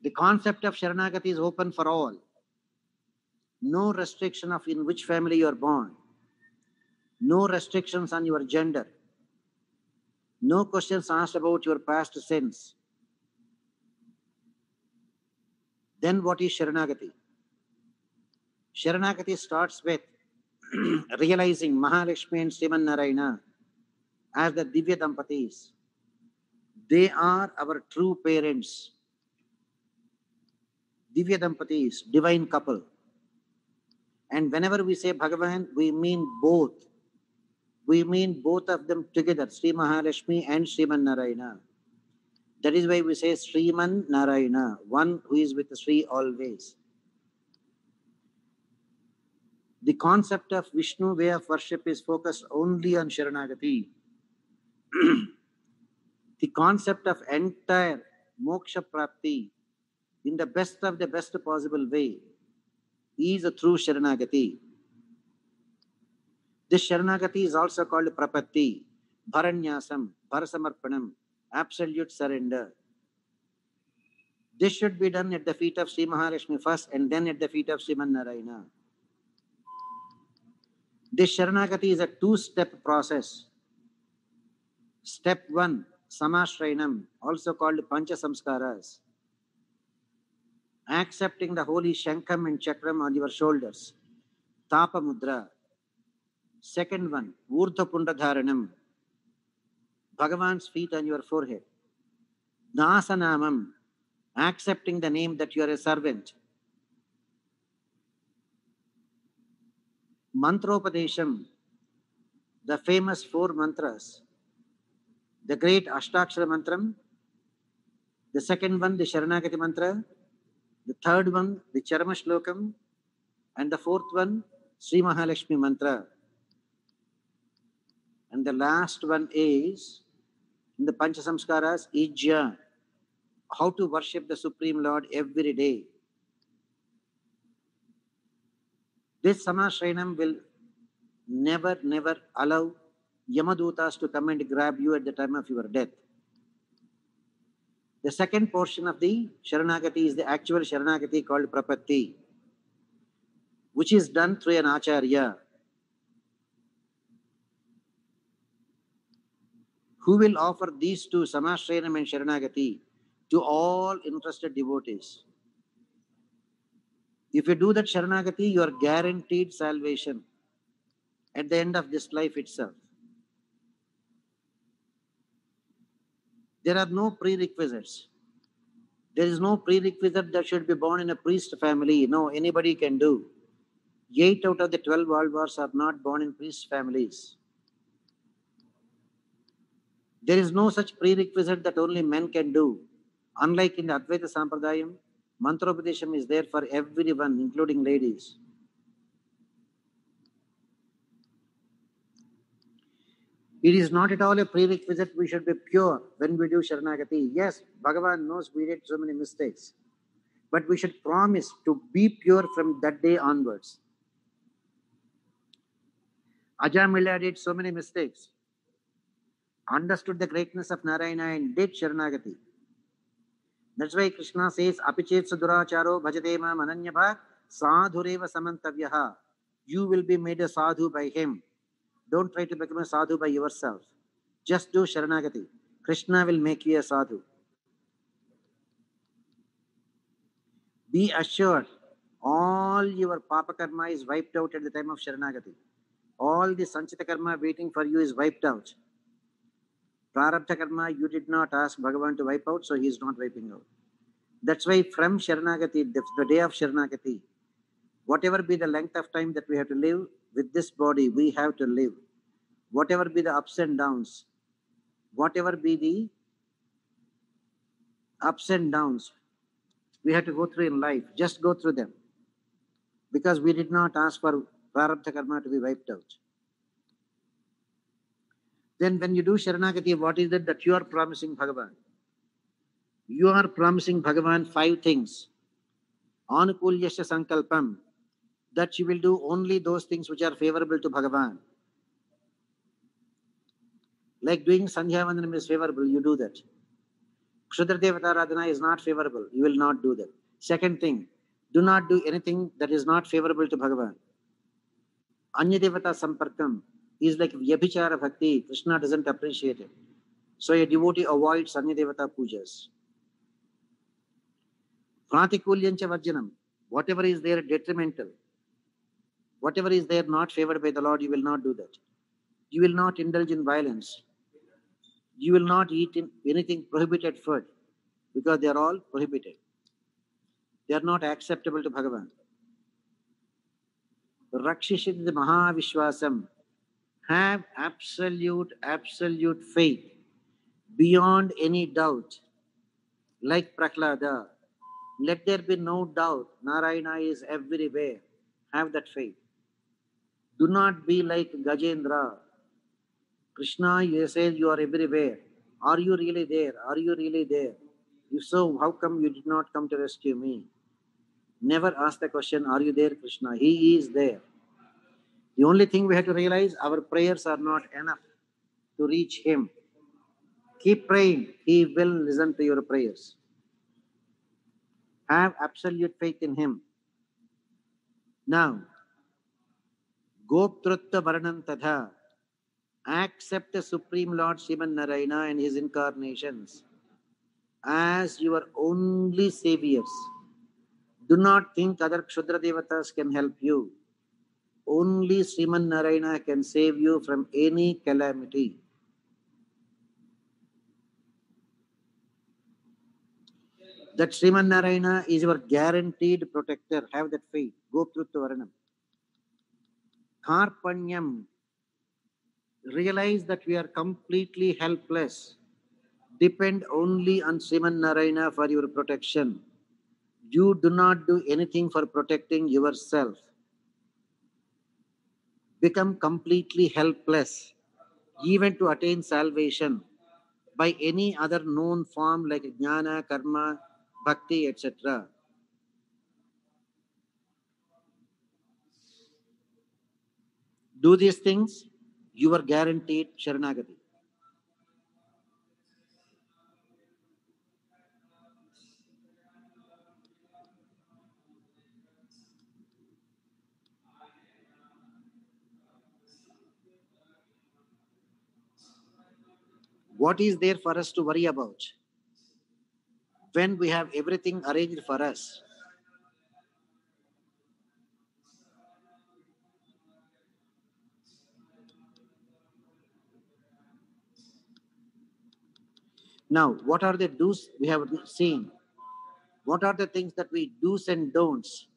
The concept of Sharanagati is open for all. No restriction of in which family you are born. No restrictions on your gender. No questions asked about your past sins. Then what is Sharanagati? Sharanagati starts with realizing Mahalakshmi and Sriman Narayana as the Divya Dampatis. They are our true parents. Divya Dampatis, divine couple. And whenever we say Bhagavan, we mean both. We mean both of them together, Sri Mahalakshmi and Sriman Narayana. That is why we say Sriman Narayana, one who is with Sri always. The concept of Vishnu way of worship is focused only on Sharanagati. The concept of entire moksha prapti in the best of the best possible way is a true Sharanagati. This Sharanagati is also called Prapatti, Bharanyasam, Bharasamarpanam, absolute surrender. This should be done at the feet of Sri Mahalakshmi first and then at the feet of Sriman Narayana. This Sharanagati is a two-step process. Step 1, Samashrayanam, also called Pancha Samskaras. Accepting the holy Shankam and Chakram on your shoulders. Tapa Mudra. Second one, Urdhva Punda Dharanam. Bhagavan's feet on your forehead. Dasanamam. Accepting the name that you are a servant. Mantropadesham. The famous 4 mantras. The great Ashtakshara Mantram. The second one, the Sharanagati Mantra. The third one, the Charama Shlokam. And the fourth one, Sri Mahalakshmi Mantra. And the last one is, in the Pancha Samskaras, Ijya. How to worship the Supreme Lord every day. This Samashrayanam will never allow Yamadutas to come and grab you at the time of your death. The second portion of the Sharanagati is the actual Sharanagati called Prapatti, which is done through an Acharya, who will offer these two, Samashrayanam and Sharanagati, to all interested devotees. If you do that Sharanagati, you are guaranteed salvation at the end of this life itself. There are no prerequisites. There is no prerequisite that should be born in a priest family. No, anybody can do. 8 out of the 12 Alvars are not born in priest families. There is no such prerequisite that only men can do. Unlike in the Advaita Sampradayam, Mantropadesham is there for everyone, including ladies. It is not at all a prerequisite we should be pure when we do Sharanagati. Yes, Bhagavan knows we did so many mistakes. But we should promise to be pure from that day onwards. Ajamila did so many mistakes. Understood the greatness of Narayana and did Sharanagati. That's why Krishna says, Apichet Saduracharo Bhajadema Mananyabha Sadhureva Samantavyaha. You will be made a sadhu by him. Don't try to become a sadhu by yourself. Just do Sharanagati. Krishna will make you a sadhu. Be assured, all your Papa Karma is wiped out at the time of Sharanagati. All the Sanchita Karma waiting for you is wiped out. Prarabdha Karma, you did not ask Bhagavan to wipe out, so he is not wiping out. That's why from Sharanagati, the day of Sharanagati, whatever be the length of time that we have to live with this body, we have to live. Whatever be the ups and downs, whatever be the ups and downs we have to go through in life, just go through them. Because we did not ask for Prarabdha Karma to be wiped out. Then when you do Sharanagati, what is it that you are promising Bhagavan? You are promising Bhagavan 5 things. Anukulyasya sankalpam, that you will do only those things which are favorable to Bhagavan. Like doing Sandhya Vandanam is favorable, you do that. Kshudra Devata Radhana is not favorable, you will not do that. Second thing, do not do anything that is not favorable to Bhagavan. Anya Devata Samparkam is like Vyabhichara Bhakti, Krishna doesn't appreciate it. So a devotee avoids Anya Devata pujas. Pratikulyancha Varjanam, whatever is there detrimental, whatever is there not favored by the Lord, you will not do that. You will not indulge in violence. You will not eat anything prohibited food, because they are all prohibited. They are not acceptable to Bhagavan. Rakshishid Mahavishwasam, have absolute faith beyond any doubt. Like Prahlada, let there be no doubt, Narayana is everywhere. Have that faith. Do not be like Gajendra. Krishna, you say you are everywhere. Are you really there? Are you really there? If so, how come you did not come to rescue me? Never ask the question, are you there, Krishna? He is there. The only thing we have to realize, our prayers are not enough to reach him. Keep praying. He will listen to your prayers. Have absolute faith in him. Now, Goptrutta Varanam Tadha. Accept the Supreme Lord Sriman Narayana and his incarnations as your only saviors. Do not think other Kshudra Devatas can help you. Only Sriman Narayana can save you from any calamity. That Sriman Narayana is your guaranteed protector. Have that faith. Goptrutta Varanam. Karpanyam. Realize that we are completely helpless. Depend only on Sriman Narayana for your protection. You do not do anything for protecting yourself. Become completely helpless, even to attain salvation by any other known form like jnana, karma, bhakti, etc. Do these things, you are guaranteed Sharanagati. What is there for us to worry about when we have everything arranged for us? Now, what are the do's we have seen? What are the things that we do's and don'ts?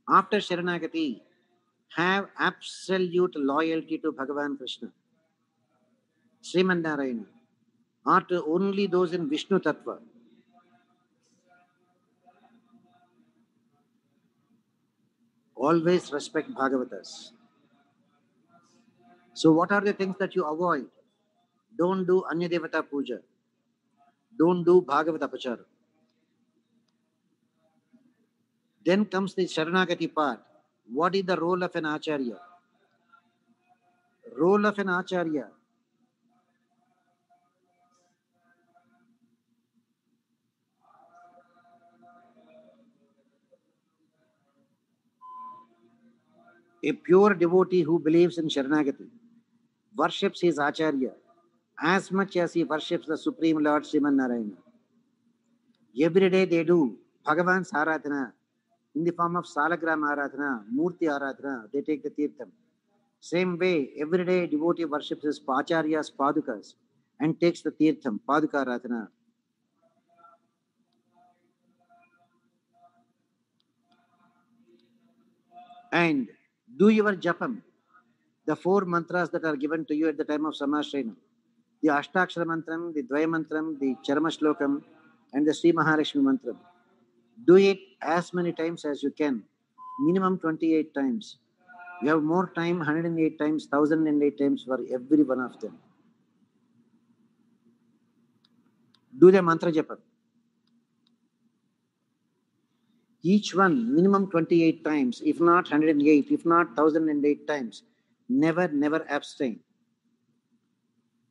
After Sharanagati, have absolute loyalty to Bhagavan Krishna, Sriman Narayana, or to only those in Vishnu Tattva. Always respect Bhagavatas. So, what are the things that you avoid? Don't do Anya Devata Puja. Don't do Bhagavata Pachara. Then comes the Sharanagati part. What is the role of an Acharya? Role of an Acharya. A pure devotee who believes in Sharanagati worships his Acharya as much as he worships the Supreme Lord Sriman Narayana. Every day they do Bhagavan's Aradhana in the form of Salagram Aradhana, Murti Aradhana, they take the Tirtham. Same way, every day devotee worships his Acharya's Padukas and takes the Tirtham, Paduka Aradhana. And do your Japam, the 4 mantras that are given to you at the time of Samashrayana. The Ashtakshara Mantram, the Dvaya Mantram, the Charama Shlokam, and the Sri Mahalakshmi Mantram. Do it as many times as you can, minimum 28 times. You have more time, 108 times, 1008 times for every one of them. Do the mantra japa. Each one, minimum 28 times, if not 108, if not 1008 times. Never, never abstain.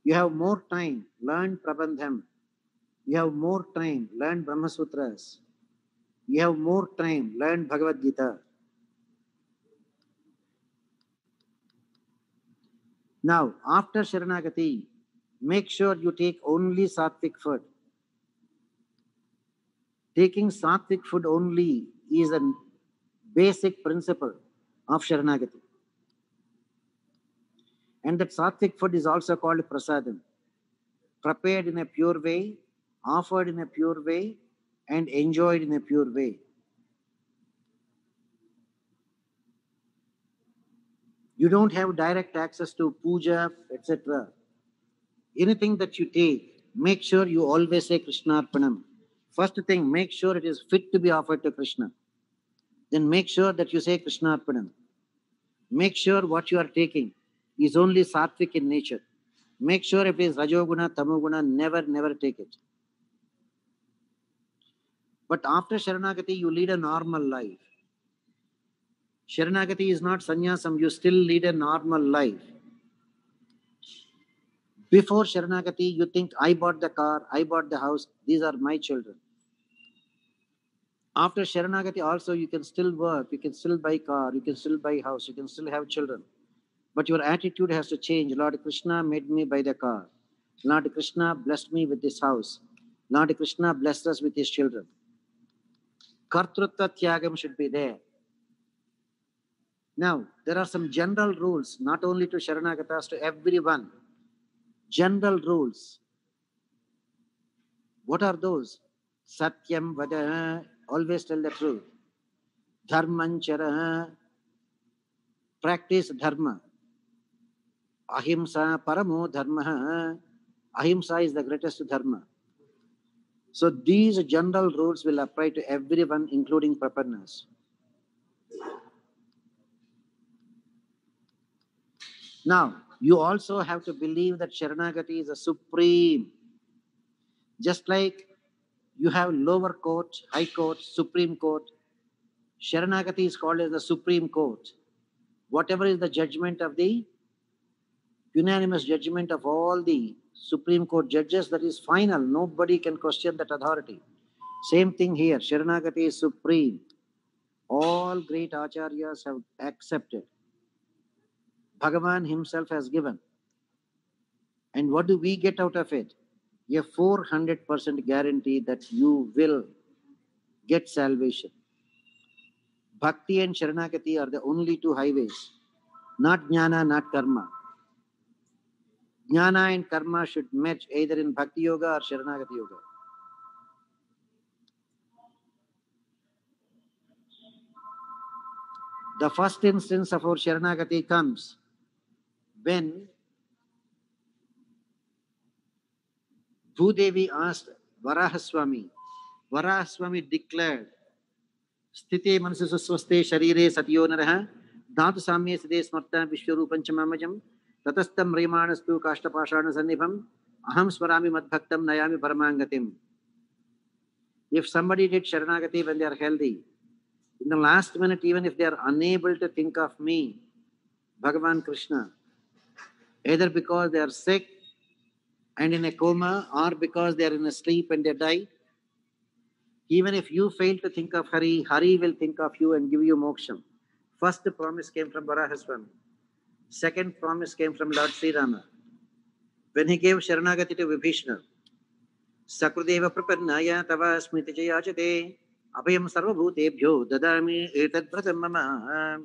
You have more time, learn Prabandham. You have more time, learn Brahma Sutras. You have more time, learn Bhagavad Gita. Now, after Sharanagati, make sure you take only sattvic food. Taking sattvic food only is a basic principle of Sharanagati. And that sattvic food is also called prasadam. Prepared in a pure way, offered in a pure way, and enjoyed in a pure way. You don't have direct access to puja, etc. Anything that you take, make sure you always say Krishna Arpanam. First thing, make sure it is fit to be offered to Krishna. Then make sure that you say Krishna Arpanam. Make sure what you are taking is only sattvic in nature. Make sure if it is Rajoguna, Tamoguna, never take it. But after Sharanagati, you lead a normal life. Sharanagati is not sannyasam, you still lead a normal life. Before Sharanagati, you think, I bought the car, I bought the house, these are my children. After Sharanagati also you can still work, you can still buy car, you can still buy house, you can still have children. But your attitude has to change. Lord Krishna made me buy the car. Lord Krishna blessed me with this house. Lord Krishna blessed us with his children. Kartrutva Tyagam should be there. Now, there are some general rules, not only to Sharanagatas, to everyone. General rules. What are those? Satyam Vada, always tell the truth. Dharmanchara, practice dharma. Ahimsa paramo dharma. Ahimsa is the greatest dharma. So these general rules will apply to everyone, including Prapannas. Now, you also have to believe that Sharanagati is a supreme. Just like you have lower court, high court, supreme court, Sharanagati is called as the supreme court. Whatever is the judgment of the unanimous judgment of all the Supreme Court judges, that is final. Nobody can question that authority. Same thing here. Sharanagati is supreme. All great acharyas have accepted. Bhagavan himself has given. And what do we get out of it? A 400% guarantee that you will get salvation. Bhakti and Sharanagati are the only two highways. Not jnana, not karma. Jnana and karma should match either in Bhakti Yoga or Sharanagati Yoga. The first instance of our Sharanagati comes when Bhudevi asked Varahaswami. Varahaswami declared, Sthite manasa suswaste sharire satyo naraha dhatu samye sade smarta vishwarupam chamamajam tatastam remanastu kashtapashana sannibham aham smarami madbhaktam nayami paramangatim. If somebody did Sharanagati when they are healthy, in the last minute, even if they are unable to think of me, Bhagavan Krishna, either because they are sick and in a coma or because they are in a sleep and they die, even if you fail to think of Hari, Hari will think of you and give you moksham. First promise came from Varahaswami. Second promise came from Lord Sri Rama. When he gave Sharanagati to Vibhishna, Sakrudeva prapannaya tava smriti jayachate abhayam sarvabhutebhyo dadami etad vratam mama.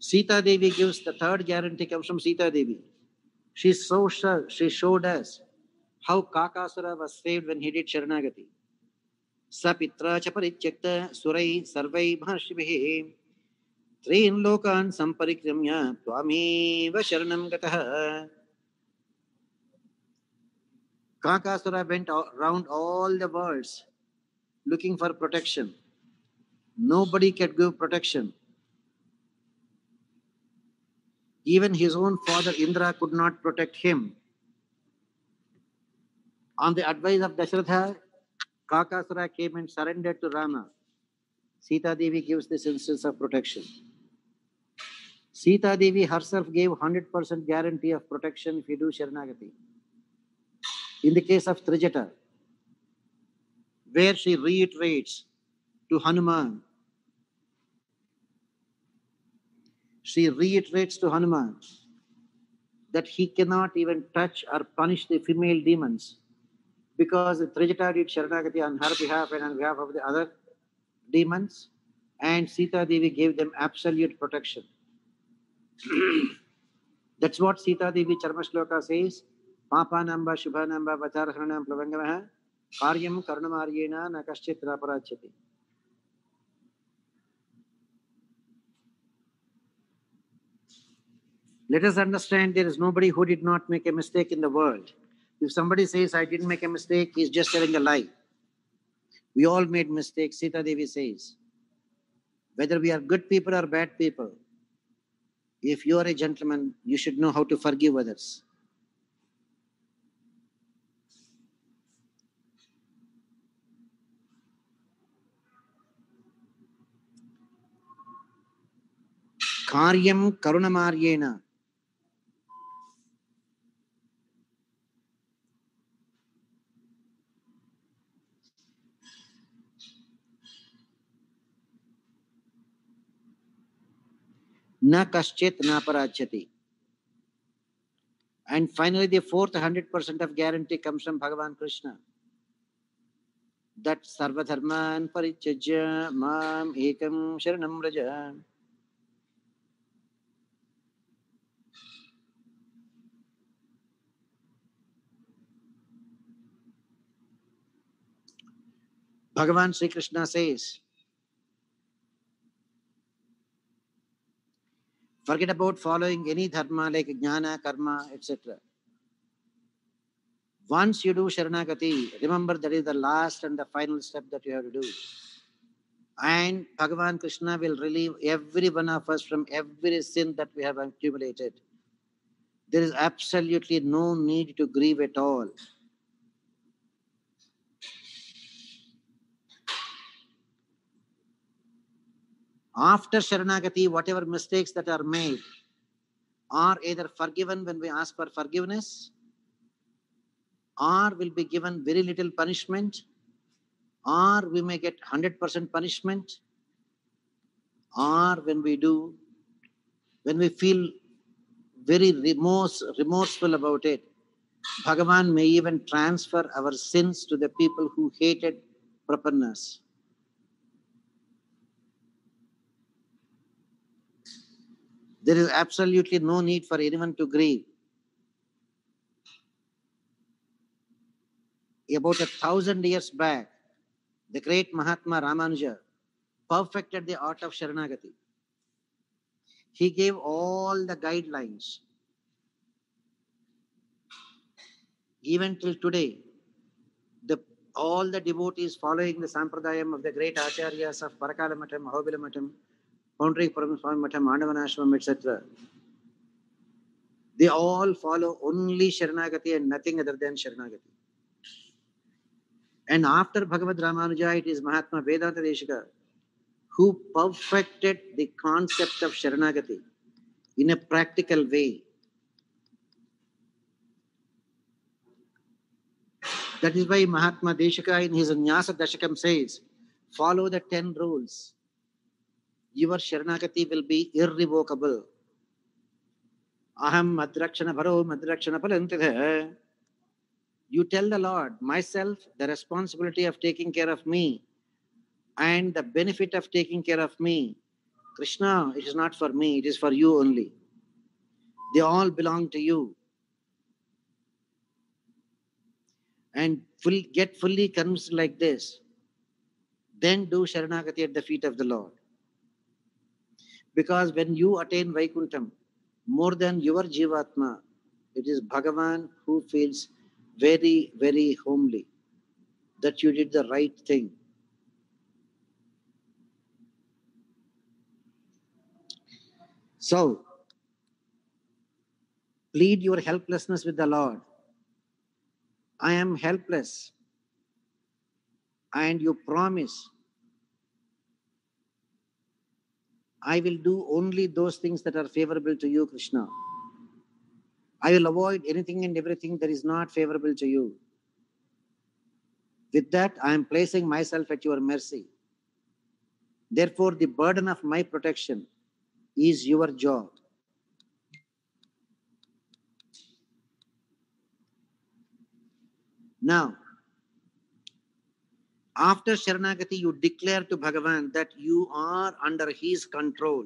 Sita Devi gives the third guarantee, comes from Sita Devi. She showed us how Kakasura was saved when he did Sharanagati. Sapitra chaparityakta surai sarvai bharshibhi train lokan samparikramya tvameva sharanam gataha. Kakasura went around all the worlds looking for protection. Nobody could give protection. Even his own father Indra could not protect him. On the advice of Dasharatha, Kakasura came and surrendered to Rama. Sita Devi gives this instance of protection. Sita Devi herself gave 100% guarantee of protection if you do Sharanagati. In the case of Trijata, where she reiterates to Hanuman, that he cannot even touch or punish the female demons because Trijata did Sharanagati on her behalf and on behalf of the other demons, and Sita Devi gave them absolute protection. That's what Sita Devi Charmashloka says. Papa namba shubha namba vacharhanam plavangamaha karyam karunamaryena na kaschit raparachyati. Let us understand there is nobody who did not make a mistake in the world. If somebody says, I didn't make a mistake, he is just telling a lie. We all made mistakes, Sita Devi says. Whether we are good people or bad people, if you are a gentleman, you should know how to forgive others. Karyam karunamaryena. na kaschit na parachyati. And finally, the fourth 100% of guarantee comes from Bhagavan Krishna. That sarvadharman parityajya mam ekam sharanam vraja. Bhagavan Sri Krishna says, forget about following any dharma like jnana, karma, etc. Once you do Sharanagati, remember that is the last and the final step that you have to do. And Bhagavan Krishna will relieve every one of us from every sin that we have accumulated. There is absolutely no need to grieve at all. After Sharanagati, whatever mistakes that are made are either forgiven when we ask for forgiveness, or will be given very little punishment, or we may get 100% punishment, or when we feel very remorseful about it, Bhagavan may even transfer our sins to the people who hated Prapannas. There is absolutely no need for anyone to grieve. About 1,000 years back, the great Mahatma Ramanuja perfected the art of Sharanagati. He gave all the guidelines. Even till today, all the devotees following the Sampradayam of the great Acharyas of Parakala Matham, Ahobila Matham, Poundrik Paramaswami Matham, Mandavanashram, etc., they all follow only Sharanagati and nothing other than Sharanagati. And after Bhagavad Ramanuja, it is Mahatma Vedanta Deshika who perfected the concept of Sharanagati in a practical way. That is why Mahatma Deshika in his Nyasa Dashakam says, follow the 10 rules. Your Sharanagati will be irrevocable. Aham madrakshana bharo madrakshana palantidha. You tell the Lord, myself, the responsibility of taking care of me and the benefit of taking care of me. Krishna, it is not for me, it is for you only. They all belong to you. And get fully convinced like this. Then do Sharanagati at the feet of the Lord. Because when you attain Vaikuntham, more than your Jivatma, it is Bhagavan who feels very, very homely that you did the right thing. So, plead your helplessness with the Lord. I am helpless. And you promise, I will do only those things that are favorable to you, Krishna. I will avoid anything and everything that is not favorable to you. With that, I am placing myself at your mercy. Therefore, the burden of my protection is your job. Now, after Sharanagati, you declare to Bhagavan that you are under his control,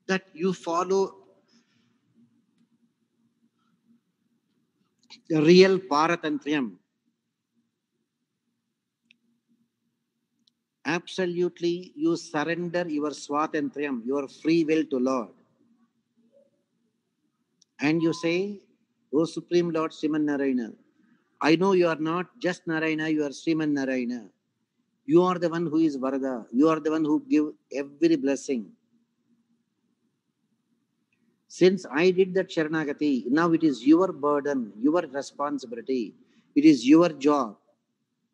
that you follow the real Paratantriyam. Absolutely, you surrender your Swatantriyam, your free will to Lord. And you say, O Supreme Lord Sriman Narayana, I know you are not just Narayana, you are Sriman Narayana. You are the one who is Varada. You are the one who give every blessing. Since I did that Sharanagati, now it is your burden, your responsibility. It is your job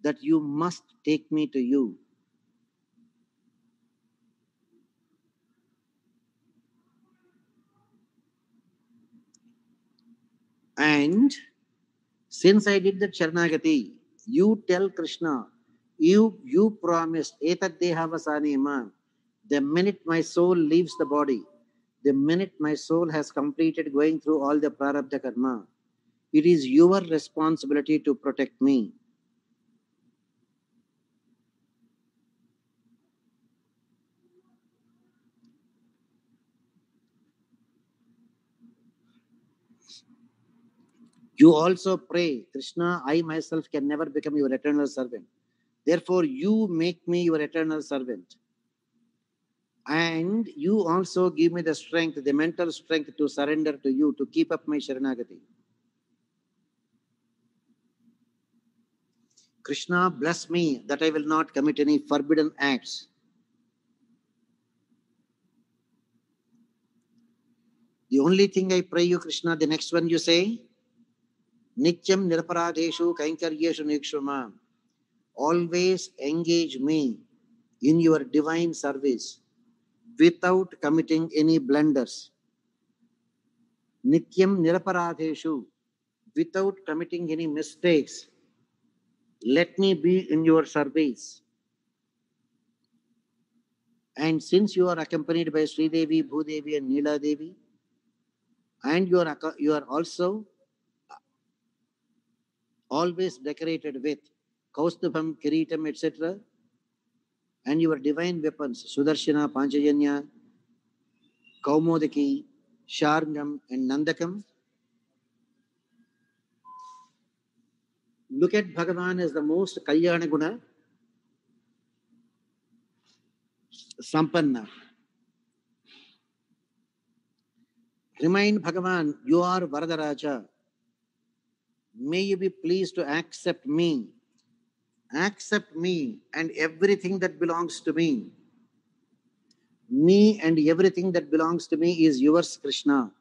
that you must take me to you. And since I did that Sharanagati, you tell Krishna, you promised, Etad Dehavasane Ma, The minute my soul leaves the body, the minute my soul has completed going through all the prarabdha karma, it is your responsibility to protect me. You also pray, Krishna, I myself can never become your eternal servant. Therefore, you make me your eternal servant. And you also give me the strength, the mental strength to surrender to you, to keep up my Sharanagati. Krishna, bless me that I will not commit any forbidden acts. The only thing I pray you, Krishna, the next one you say, Nityam Niraparadeshu Kainkaryeshu Nikshama. Always engage me in your divine service without committing any blunders. Nityam Niraparadeshu, without committing any mistakes. Let me be in your service. And since you are accompanied by Sri Devi, Bhudevi, and Neela Devi, and you are also always decorated with Kaustubham, Kiritam, etc., and your divine weapons, Sudarshana, Panchajanya, Kaumodaki, Sharngam, and Nandakam. Look at Bhagavan as the most Kalyana Guna Sampanna. Remind Bhagavan, you are Varadaraja. May you be pleased to accept me. Accept me and everything that belongs to me. Me and everything that belongs to me is yours, Krishna.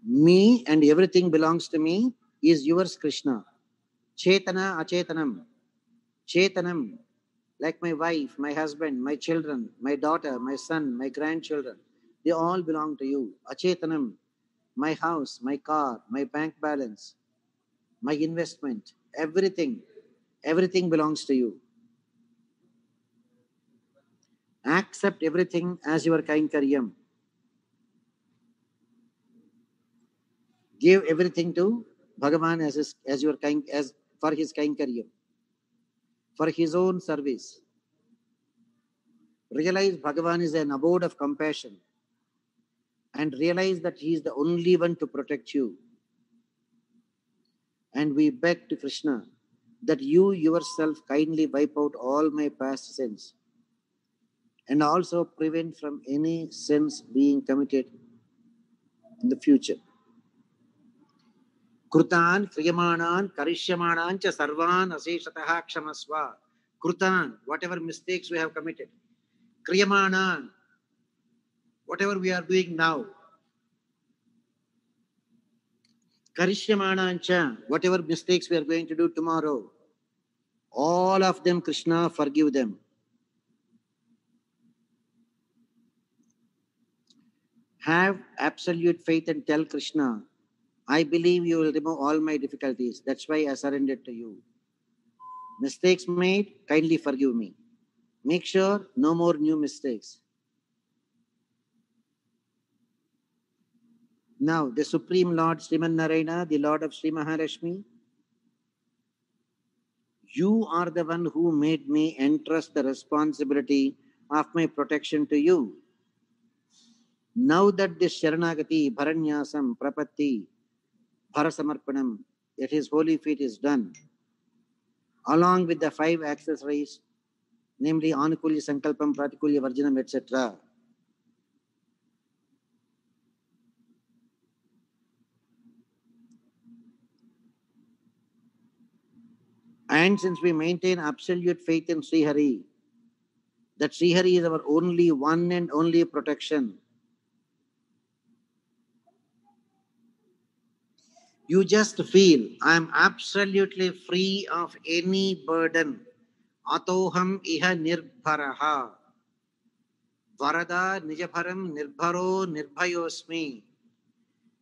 Me and everything belongs to me is yours, Krishna. Chetana, Achetanam. Chetanam, like my wife, my husband, my children, my daughter, my son, my grandchildren, they all belong to you. Achetanam, my house, my car, my bank balance, my investment, everything belongs to you. Accept everything as your kainkaryam. Give everything to Bhagavan as your as for his kainkaryam, for his own service. Realize Bhagavan is an abode of compassion and realize that he is the only one to protect you. And we beg to Krishna that you yourself kindly wipe out all my past sins and also prevent from any sins being committed in the future. Krutan, Kriyamanan, Karishyamanancha Sarvan Aseshataha Kshamaswa. Krutan, whatever mistakes we have committed. Kriyamanan, whatever we are doing now. Karishyamanancha, whatever mistakes we are going to do tomorrow. All of them, Krishna, forgive them. Have absolute faith and tell Krishna, I believe you will remove all my difficulties. That's why I surrendered to you. Mistakes made, kindly forgive me. Make sure no more new mistakes. Now, the Supreme Lord Sriman Narayana, the Lord of Sri Maharashmi, you are the one who made me entrust the responsibility of my protection to you. Now that this Sharanagati, Bharanyasam, Prapatti, Bharasamarpanam, at his holy feet is done, along with the 5 accessories, namely Anukulya, Sankalpam, Pratikulya, Varjanam, etc. And since we maintain absolute faith in Sri Hari, that Sri Hari is our only one and only protection, you just feel, I am absolutely free of any burden. Atoham iha nirbharaha. Varada nijabharam nirbharo nirbhayosmi.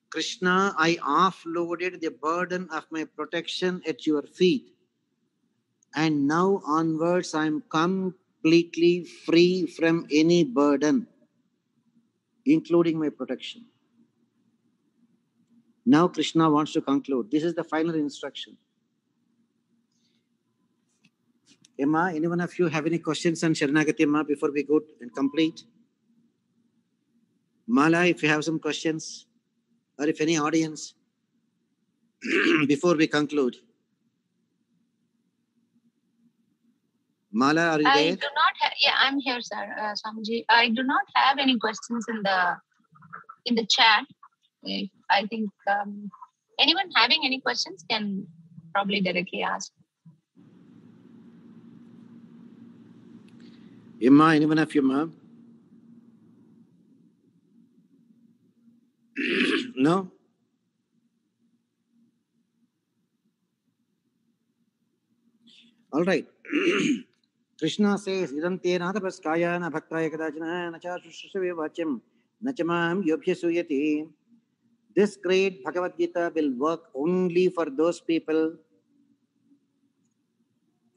Krishna, I offloaded the burden of my protection at your feet. And now onwards, I am completely free from any burden, including my protection. Now Krishna wants to conclude. This is the final instruction. Emma, any one of you have any questions on Sharanagati, Emma, before we go and complete? Mala, if you have some questions, or if any audience, before we conclude. Mala, are you there? I do not have. Yeah, I'm here, sir. Swamiji, I do not have any questions in the chat. I think anyone having any questions can probably directly ask. Emma, anyone of you, ma'am? No? All right. Krishna says, Idante Nadapaskaya na bhaktaya kadachana na cha shushave vacham na chamam yobhya suyati. This great Bhagavad Gita will work only for those people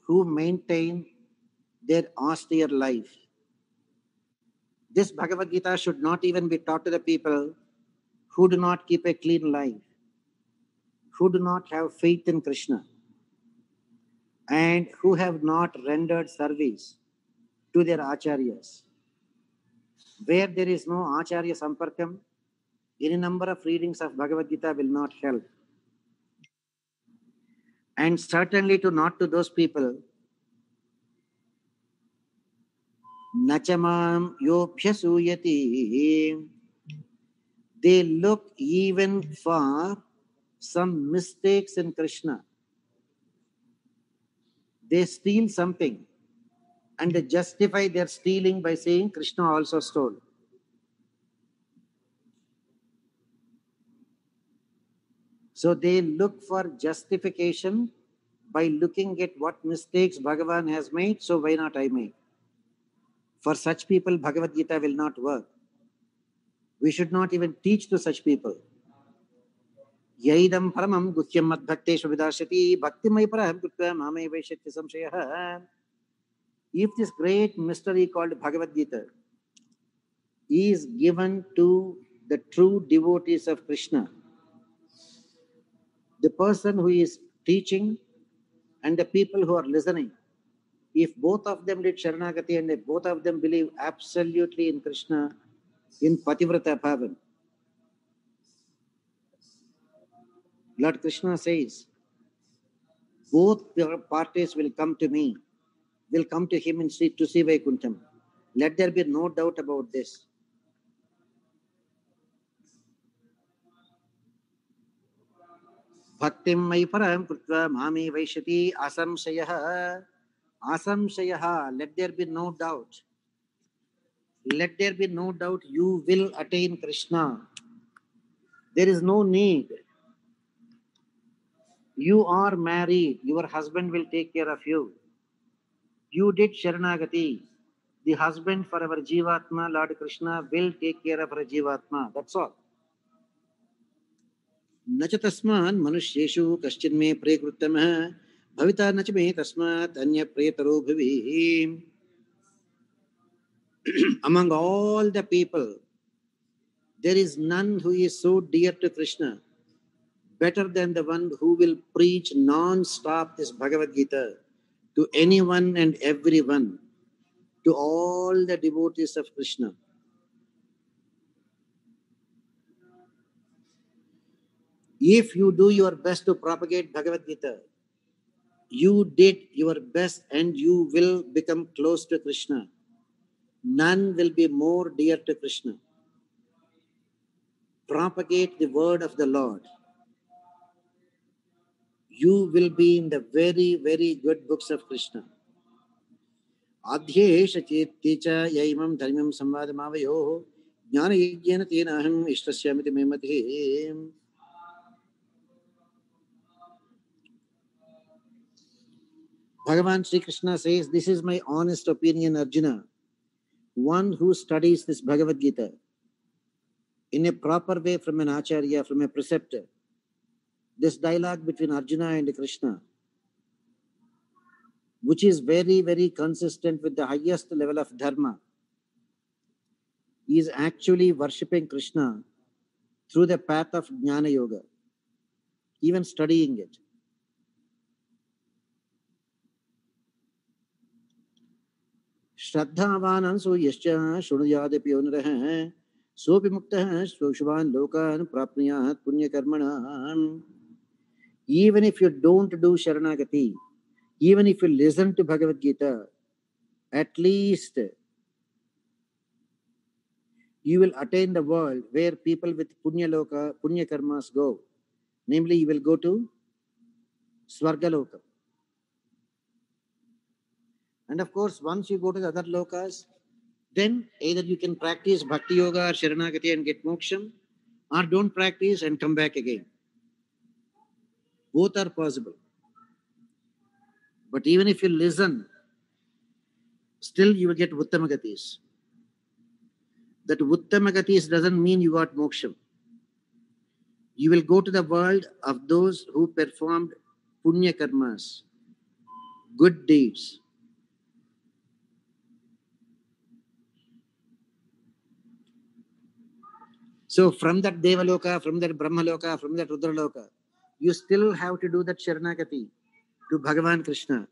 who maintain their austere life. This Bhagavad Gita should not even be taught to the people who do not keep a clean life, who do not have faith in Krishna, and who have not rendered service to their acharyas. Where there is no acharya samparkam, any number of readings of Bhagavad Gita will not help. And certainly not to those people, Nachamam yobhya suyati. They look even for some mistakes in Krishna. They steal something and they justify their stealing by saying Krishna also stole. So they look for justification by looking at what mistakes Bhagavan has made, so why not I make? For such people, Bhagavad Gita will not work. We should not even teach to such people. Yaidam paramam guhyam madbhakteshu vidashati bhaktimai paraham kutva mamai vaishyati samshayah. If this great mystery called Bhagavad Gita is given to the true devotees of Krishna, the person who is teaching and the people who are listening, if both of them did Sharanagati and if both of them believe absolutely in Krishna, in Pativrata Bhavan, Lord Krishna says, both parties will come to me, will come to him and to see Vaikuntham. Let there be no doubt about this. Bhaktim mai param krutva mami vaishyati asamshayah. Asamshayah, let there be no doubt. Let there be no doubt you will attain Krishna. There is no need. You are married, your husband will take care of you. You did Sharanagati. The husband for our Jivatma, Lord Krishna, will take care of our Jivatma. That's all. Nacha tasman manusheshu kaschinme prekrutamah bhavita nachme tasmat anya pretaro bhavi. Among all the people, there is none who is so dear to Krishna better than the one who will preach non-stop this Bhagavad Gita to anyone and everyone, to all the devotees of Krishna. If you do your best to propagate Bhagavad Gita, you did your best and you will become close to Krishna. None will be more dear to Krishna. Propagate the word of the Lord. You will be in the very, very good books of Krishna. Adhyesha chetticha yaimam dharmam samvadamavayoho jnana yajnana tena aham ishtasyamiti memati. Bhagavan Sri Krishna says, this is my honest opinion, Arjuna. One who studies this Bhagavad Gita in a proper way from an acharya, from a preceptor. This dialogue between Arjuna and Krishna, which is very, very consistent with the highest level of dharma, is actually worshipping Krishna through the path of Jnana Yoga, even studying it. Shraddhavanansu yascha shunuyadapi onaraha sopi muktah swashvan lokan prapniyat punya karmana. Even if you don't do Sharanagati, even if you listen to Bhagavad Gita, at least you will attain the world where people with Punya Loka, Punya Karmas go. Namely, you will go to Swargaloka. And of course, once you go to the other lokas, then either you can practice Bhakti Yoga or Sharanagati and get moksham, or don't practice and come back again. Both are possible. But even if you listen, still you will get Uttamagatis. That Uttamagatis doesn't mean you got moksham. You will go to the world of those who performed Punya Karmas, good deeds. So from that Devaloka, from that Brahmaloka, from that Rudraloka, you still have to do that Sharanagati to Bhagavan Krishna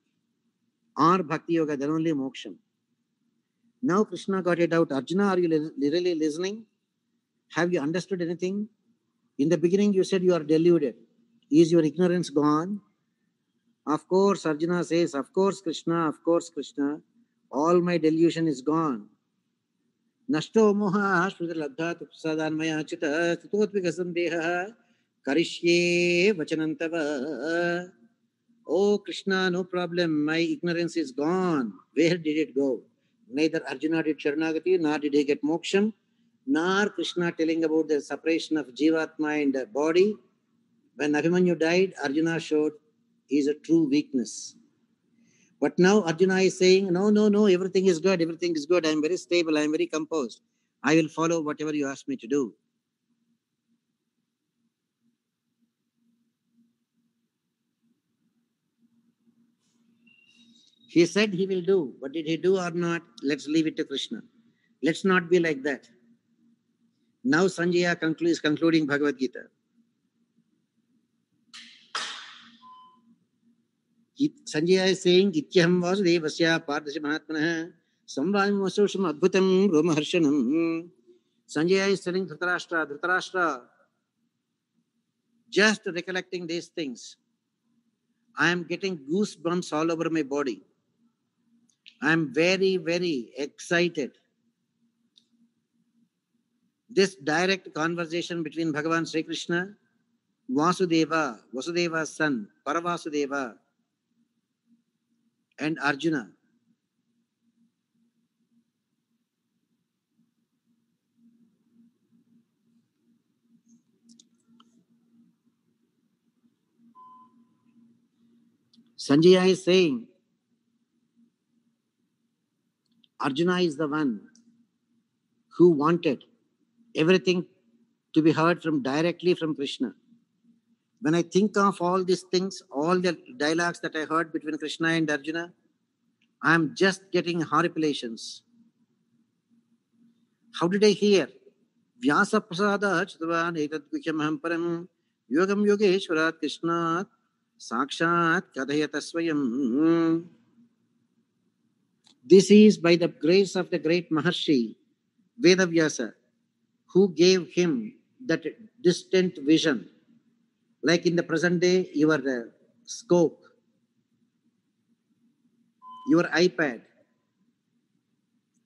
or Bhakti Yoga, then only moksham. Now Krishna got it out. Arjuna, are you really listening? Have you understood anything? In the beginning you said you are deluded. Is your ignorance gone? Of course, Arjuna says, of course Krishna, all my delusion is gone. Nashto moha shrutalabdha tusadanmaya chita titotviga sandeha karishye vachanantava. Oh Krishna, no problem, my ignorance is gone. Where did it go? Neither Arjuna did Sharanagati, nor did he get moksham, nor Krishna telling about the separation of Jivatma and body. When Abhimanyu died, Arjuna showed is a true weakness. But now Arjuna is saying, no, everything is good, I am very stable, I am very composed. I will follow whatever you ask me to do. He said he will do. What did he do or not? Let's leave it to Krishna. Let's not be like that. Now Sanjaya is concluding Bhagavad Gita. Sanjaya is saying, Ityaham Vasudevasya Pardasya Mahatmanah Samvayam Vasosham Adbhutam Romaharshanam. Sanjaya is telling Dhritarashtra, just recollecting these things, I am getting goosebumps all over my body. I am very, very excited. This direct conversation between Bhagavan Sri Krishna, Vasudeva's son, Paravasudeva, and Arjuna. Sanjaya is saying, Arjuna is the one who wanted everything to be heard directly from Krishna. When I think of all these things, all the dialogues that I heard between Krishna and Arjuna, I am just getting horripilations. How did I hear? Vyasa prasada chitavan etat guhyamaham param yogam yogeshwarat krishnat sakshat kadhayata swayam. This is by the grace of the great Maharshi Vedavyasa, who gave him that distant vision. Like in the present day, your scope, your iPad,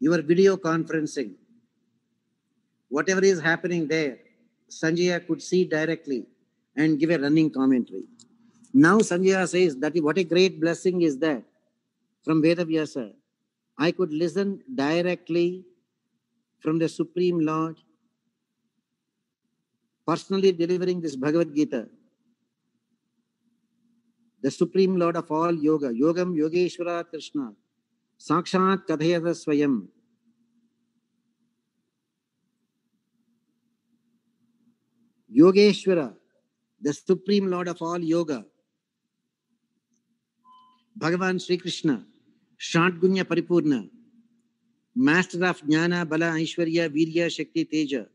your video conferencing, whatever is happening there, Sanjaya could see directly and give a running commentary. Now Sanjaya says that what a great blessing is that from Vedavyasa. I could listen directly from the Supreme Lord, personally delivering this Bhagavad Gita. The Supreme Lord of all yoga, Yogam Yogeshwara Krishna, Sakshat Kadhayata Swayam. Yogeshwara, the Supreme Lord of all yoga, Bhagavan Sri Krishna, Shantgunya Paripurna, Master of Jnana, Bala, Aishwarya, Virya, Shakti, Teja.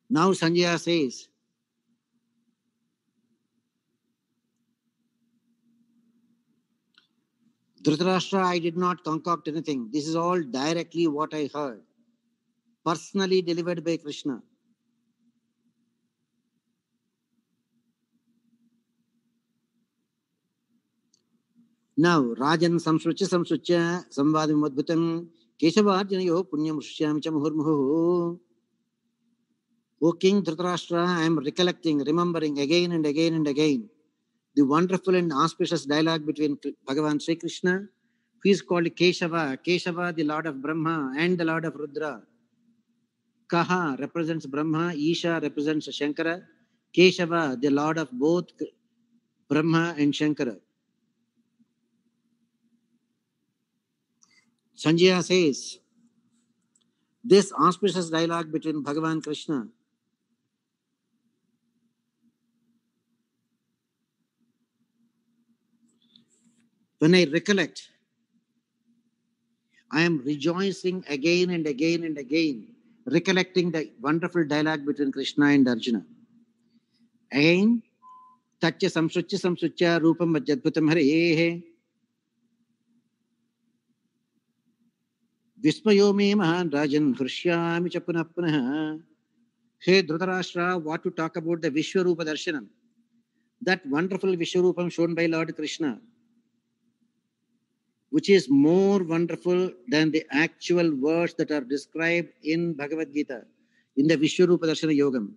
Now Sanjaya says, Dhritarashtra, I did not concoct anything. This is all directly what I heard, personally delivered by Krishna. Now, Rajan Samsrucha Samvadim Madbhutam Keshavarjanayo Punyam Shyam Chamurmuhu. O King Dhritarashtra, I am recollecting, remembering again and again and again the wonderful and auspicious dialogue between Bhagavan Sri Krishna, who is called Keshava, Keshava, the Lord of Brahma and the Lord of Rudra. Kaha represents Brahma, Isha represents Shankara, Keshava, the Lord of both Brahma and Shankara. Sanjaya says, this auspicious dialogue between Bhagavan Krishna when I recollect, I am rejoicing again and again and again, recollecting the wonderful dialogue between Krishna and Arjuna. Again, Tatya Samsucha Rupam Vajjadbhutam Harehe Vismayo me Mahan Rajan Hrishyami Chapuna Punaha. Hey Dhritarashtra, what to talk about the Vishwarupa Darshanam? That wonderful Vishwarupam shown by Lord Krishna, which is more wonderful than the actual words that are described in Bhagavad Gita, in the Vishwarupa Darshana Yogam.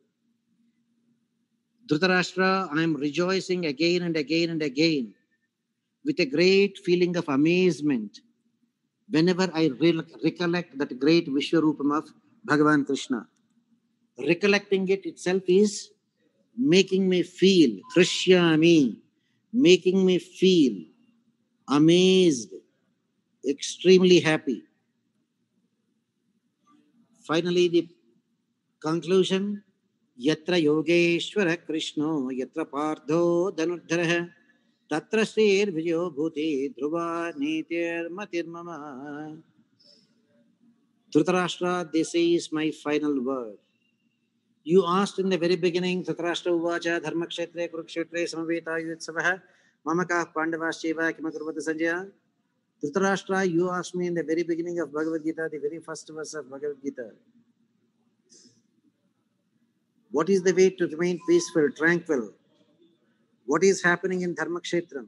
Dhritarashtra, I am rejoicing again and again and again with a great feeling of amazement whenever I recollect that great Vishwarupam of Bhagavan Krishna. Recollecting it itself is making me feel, Krishyami, making me feel amazed, extremely happy. Finally, the conclusion, Yatra Yogeshwara Krishno, Yatra Partho Dhanurdhara, Tatra Srir Vijayo Bhuti, Dhruva Nitir Matir Mama. Dhritarashtra, this is my final word. You asked in the very beginning, Dhritarashtra Uvacha, Dharmakshetre, Kurukshetre, Samaveta Yutsavaha, Mamaka Pandavashcheva, Kimakurvata Sanjaya. Dhritarashtra, you asked me in the very beginning of Bhagavad Gita, the very first verse of Bhagavad Gita, what is the way to remain peaceful, tranquil? What is happening in Dharmakshetram?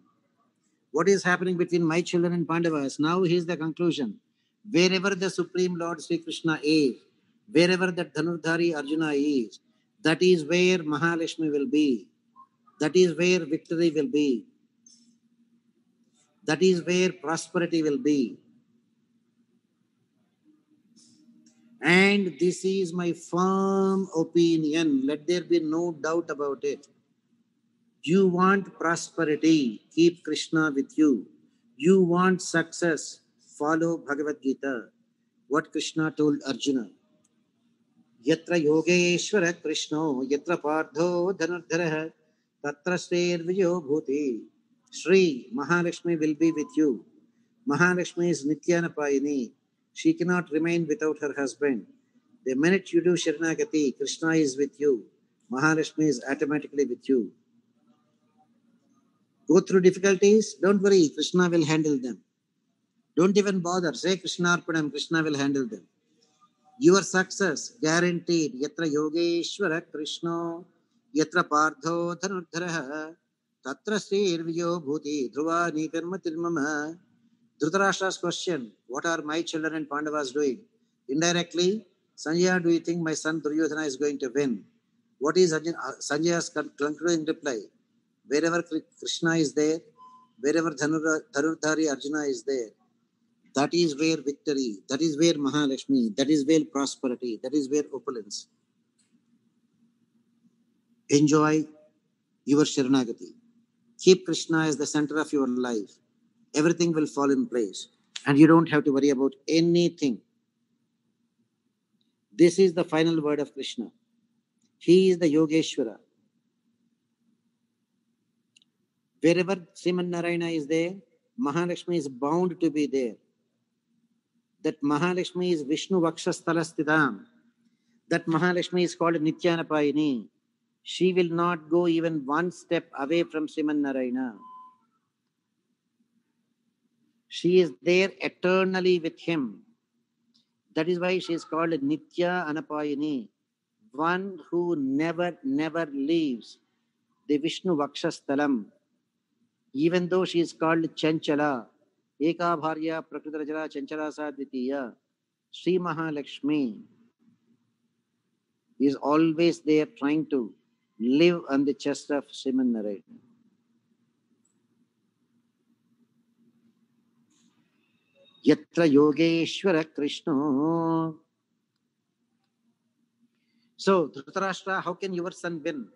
What is happening between my children and Pandavas? Now here's the conclusion. Wherever the Supreme Lord Sri Krishna is, wherever that Dhanurdhari Arjuna is, that is where Mahalakshmi will be. That is where victory will be. That is where prosperity will be. And this is my firm opinion. Let there be no doubt about it. You want prosperity, keep Krishna with you. You want success, follow Bhagavad Gita. What Krishna told Arjuna. Yatra Yogeshwara Krishno, Yatra Partho Dhanurdhara, Tatra Srir Vijayo Bhuti. Shri Mahalakshmi will be with you. Mahalakshmi is Nityanapayini. She cannot remain without her husband. The minute you do Sharanagati, Krishna is with you. Mahalakshmi is automatically with you. Go through difficulties, don't worry, Krishna will handle them. Don't even bother, say Krishna Arpanam, Krishna will handle them. Your success guaranteed. Yatra Yogeshwara Krishna, Yatra Partho Dhanurdhara, Tatra Srir Vijayo Bhuti, Dhruva Nitirmatir Mama. Dhritarashtra's question, what are my children and Pandavas doing? Indirectly, Sanjaya, do you think my son Duryodhana is going to win? What is Sanjaya's concluding reply? Wherever Krishna is there, wherever Dhanurdhari Arjuna is there, that is where victory, that is where Mahalakshmi, that is where prosperity, that is where opulence. Enjoy your Sharanagati. Keep Krishna as the center of your life. Everything will fall in place and you don't have to worry about anything. This is the final word of Krishna. He is the Yogeshwara. Wherever Sriman Narayana is there, Mahalakshmi is bound to be there. That Mahalakshmi is Vishnu Vakshasthalastidam. That Mahalakshmi is called Nityanapayini. She will not go even one step away from Sriman Narayana. She is there eternally with him. That is why she is called Nitya Anapayini, one who never leaves the Vishnu Vakshasthalam. Even though she is called Chanchala, Eka Bharya Prakritarajala Chanchala Sadvitiya, Sri Mahalakshmi is always there trying to live on the chest of Sriman Narayana. Yatra Yogeshwara Krishna. So, Dhritarashtra, how can your son win?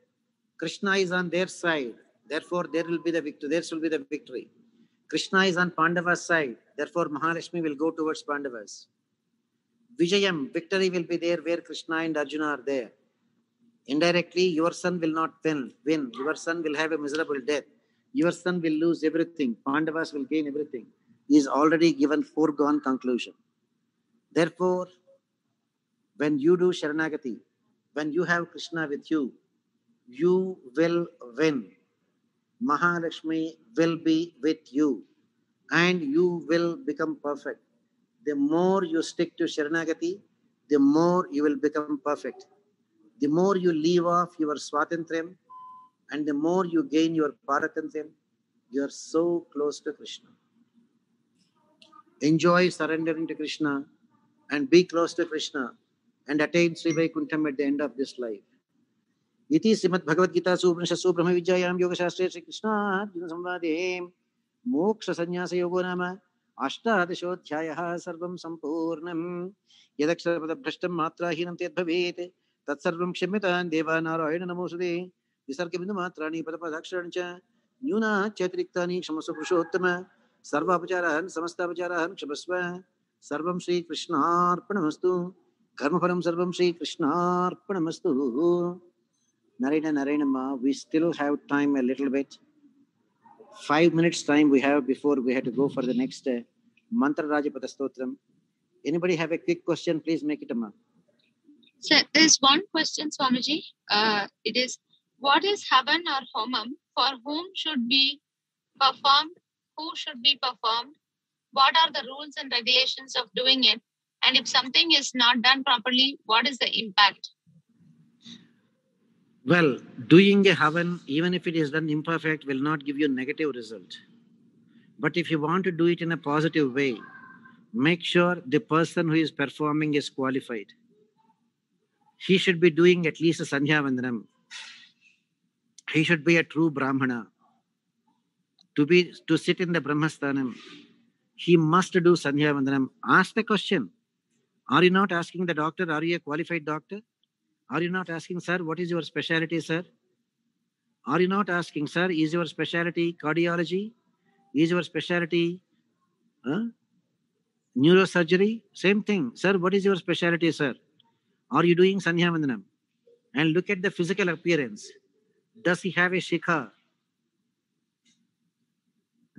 Krishna is on their side, therefore there will be the victory. There will be the victory. Krishna is on Pandava's side, therefore Mahalakshmi will go towards Pandavas. Vijayam, victory will be there where Krishna and Arjuna are there. Indirectly, your son will not win. Your son will have a miserable death. Your son will lose everything. Pandavas will gain everything. He is already given foregone conclusion. Therefore, when you do Sharanagati, when you have Krishna with you, you will win. Mahalakshmi will be with you and you will become perfect. The more you stick to Sharanagati, the more you will become perfect. The more you leave off your Swatantriyam and the more you gain your Paratantriyam, you are so close to Krishna. Enjoy surrendering to Krishna and be close to Krishna and attain Sri Vaikuntham at the end of this life. Iti Srimad Bhagavad Gita Supranishassu Brahma Vidyayam Yoga Shastre Sri Krishna Arjuna Samvade Moksha Sannyasa Yogo Nama Ashtadashodhyayaha Sarvam Sampurnam Yadaksharapada Bhrashtam Matra Hinam Ted Bhavet Tatsarvam Kshimyatan Deva Narayana Namosude Visarga Bindu Matrani Padapadaksharancha Nyuna Chatriktani Kshamasu Purushottama Sarvapacharahan Samastapacharahan Kshabasva Sarvam Sri Krishna Arpanamastu Karmapharam Sarvam Sri Krishna Arpanamastu. Narayana, we still have time a little bit. 5 minutes time we have before we have to go for the next Mantra Rajapada Stotram. Anybody have a quick question? Please make it a mark. Sir, there is one question, Swamiji. It is, what is Havan or Homam? For whom should be performed? Who should be performed? What are the rules and regulations of doing it? And if something is not done properly, what is the impact? Well, doing a Havan, even if it is done imperfect, will not give you a negative result. But if you want to do it in a positive way, make sure the person who is performing is qualified. He should be doing at least a Sandhya Vandanam. He should be a true Brahmana. To sit in the Brahmasthanam, he must do Sandhya Vandanam. Ask the question. Are you not asking the doctor, are you a qualified doctor? Are you not asking, sir, what is your specialty, sir? Are you not asking, sir, is your specialty cardiology? Is your specialty neurosurgery? Same thing. Sir, what is your specialty, sir? Are you doing Sandhya Vandanam? And look at the physical appearance. Does he have a shikha?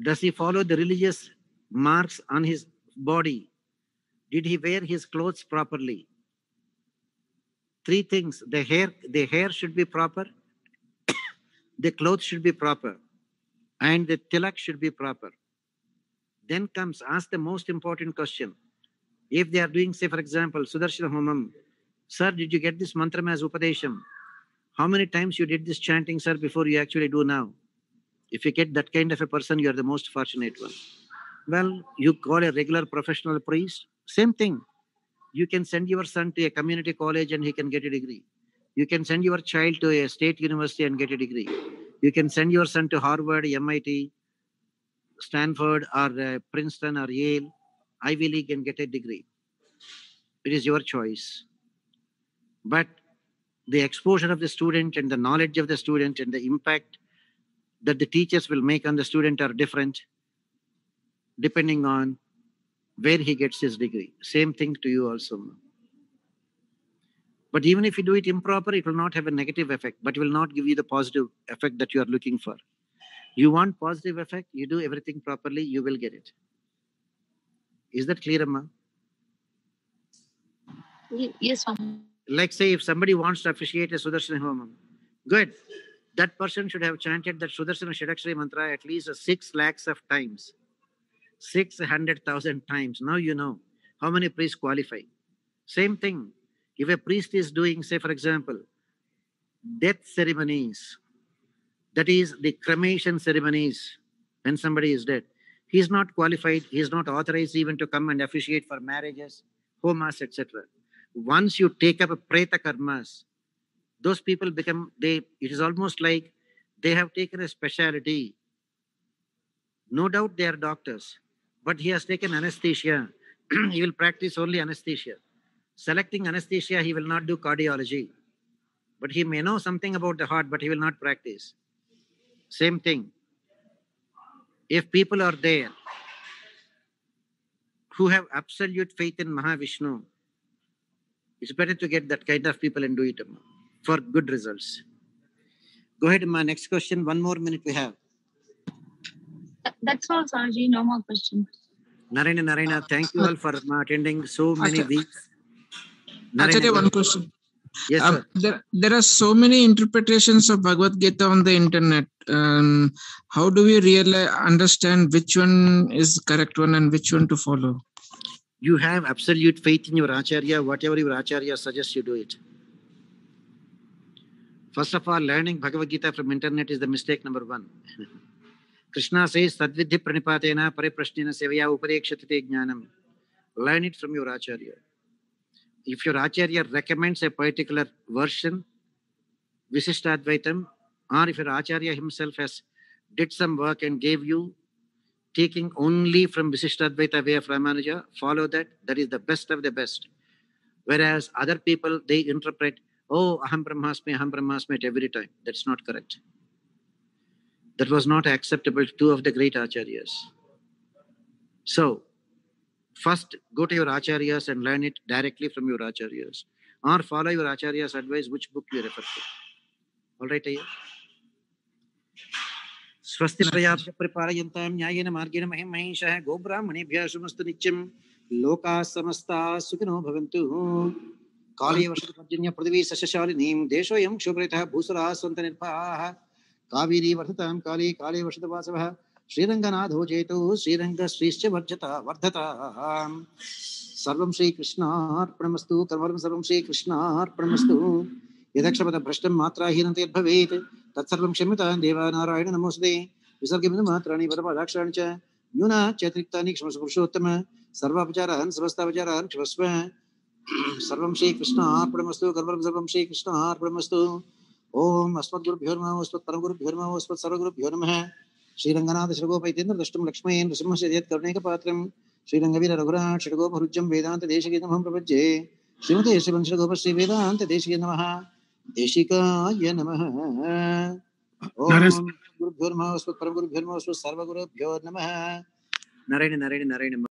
Does he follow the religious marks on his body? Did he wear his clothes properly? 3 things. The hair should be proper, the clothes should be proper, and the tilak should be proper. Then comes, ask the most important question. If they are doing, say for example, Sudarshana Homam, sir, did you get this mantra as Upadesham? How many times you did this chanting, sir, before you actually do now? If you get that kind of a person, you are the most fortunate one. Well, you call a regular professional priest, same thing. You can send your son to a community college and he can get a degree. You can send your child to a state university and get a degree. You can send your son to Harvard, MIT, Stanford, or Princeton, or Yale, Ivy League, and get a degree. It is your choice. But the exposure of the student and the knowledge of the student and the impact that the teachers will make on the student are different depending on where he gets his degree. Same thing to you also. But even if you do it improper, it will not have a negative effect, but it will not give you the positive effect that you are looking for. You want positive effect, you do everything properly, you will get it. Is that clear, Amma? Yes, Swami. Like say, if somebody wants to officiate a Sudarshana Homam, good. That person should have chanted that Sudarshana Shadakshari mantra at least 6 lakhs of times. 600,000 times. Now you know how many priests qualify. Same thing. If a priest is doing, say, for example, death ceremonies, that is the cremation ceremonies when somebody is dead, he is not qualified, he is not authorized even to come and officiate for marriages, homas, etc. Once you take up a preta karmas, those people become, it is almost like they have taken a specialty. No doubt they are doctors, but he has taken anesthesia. He will practice only anesthesia. Selecting anesthesia, he will not do cardiology. But he may know something about the heart, but he will not practice. Same thing. If people are there who have absolute faith in Mahavishnu, it's better to get that kind of people and do it for good results. Go ahead, my next question. 1 more minute we have. That's all, Swamiji. No more questions. Narayana, thank you all for attending so many weeks. Acharya, one question. Yes, sir. There are so many interpretations of Bhagavad Gita on the internet. How do we really understand which one is the correct one and which one to follow? You have absolute faith in your Acharya. Whatever your Acharya suggests, you do it. First of all, learning Bhagavad Gita from internet is the mistake number 1. Krishna says, Sadvidhi pranipatena pariprashnena sevaya uparekshate jnanam. Learn it from your Acharya. If your Acharya recommends a particular version, Visishtadvaitam, or if your Acharya himself has did some work and gave you, taking only from Visishtadvaita way of Ramanuja, follow that. That is the best of the best. Whereas other people, they interpret, oh, aham brahmasmi at every time. That's not correct. That was not acceptable to 2 of the great Acharyas. So, first go to your Acharyas and learn it directly from your Acharyas. Or follow your Acharya's advice, which book you refer to. All right, Ayya? Swasti prayabhya priparayantam nyayena margena mahim mahishah go brahmanebhya sumastu nityam loka samasta sukhino bhavantu kali vashatu parjanya pradhivi sashashalinim deshoyam shubhrita bhusara swanta nirpaha kaviri vardhatam kali vashatu vasavah Sriranganadho Jeto Sriranga Srischa Vardhata Sarvam Shri Krishna Arpanamastu Karvaram Sarvam Shri Krishna Arpanamastu Yadakshabada Brashtam Matra Hinante Bhavet Tat Sarvam Shemita Deva Narayana Namosde Visargimina Matrani Varabadakshancha Yuna Chatriktani Kshmasapurushottama Sarva Vajaran Savasta Vajaran Kshmasva Sarvam Shri Krishna Arpanamastu Karvaram Sarvam Shri Krishna Arpanamastu Om Asmat Guru Bhyorma Asmat Param Guru Bhyorma Asmat Sarva Guru Bhyorma Sriranganath Shragopaitendra Dashtam Lakshmayan Rasamhasya Yat Karneka Patram Srirangavira Raghurat Shragopa Hrujjam Vedanta Deshikinamaham Prabhajye Srimate Srivan Shragopa Vedanta Deshikinamaha Deshikaya Namaha Om Guru Bhyorma Asmat Param Guru Bhyorma Asmat Sarva Guru Bhyor Namaha Narayana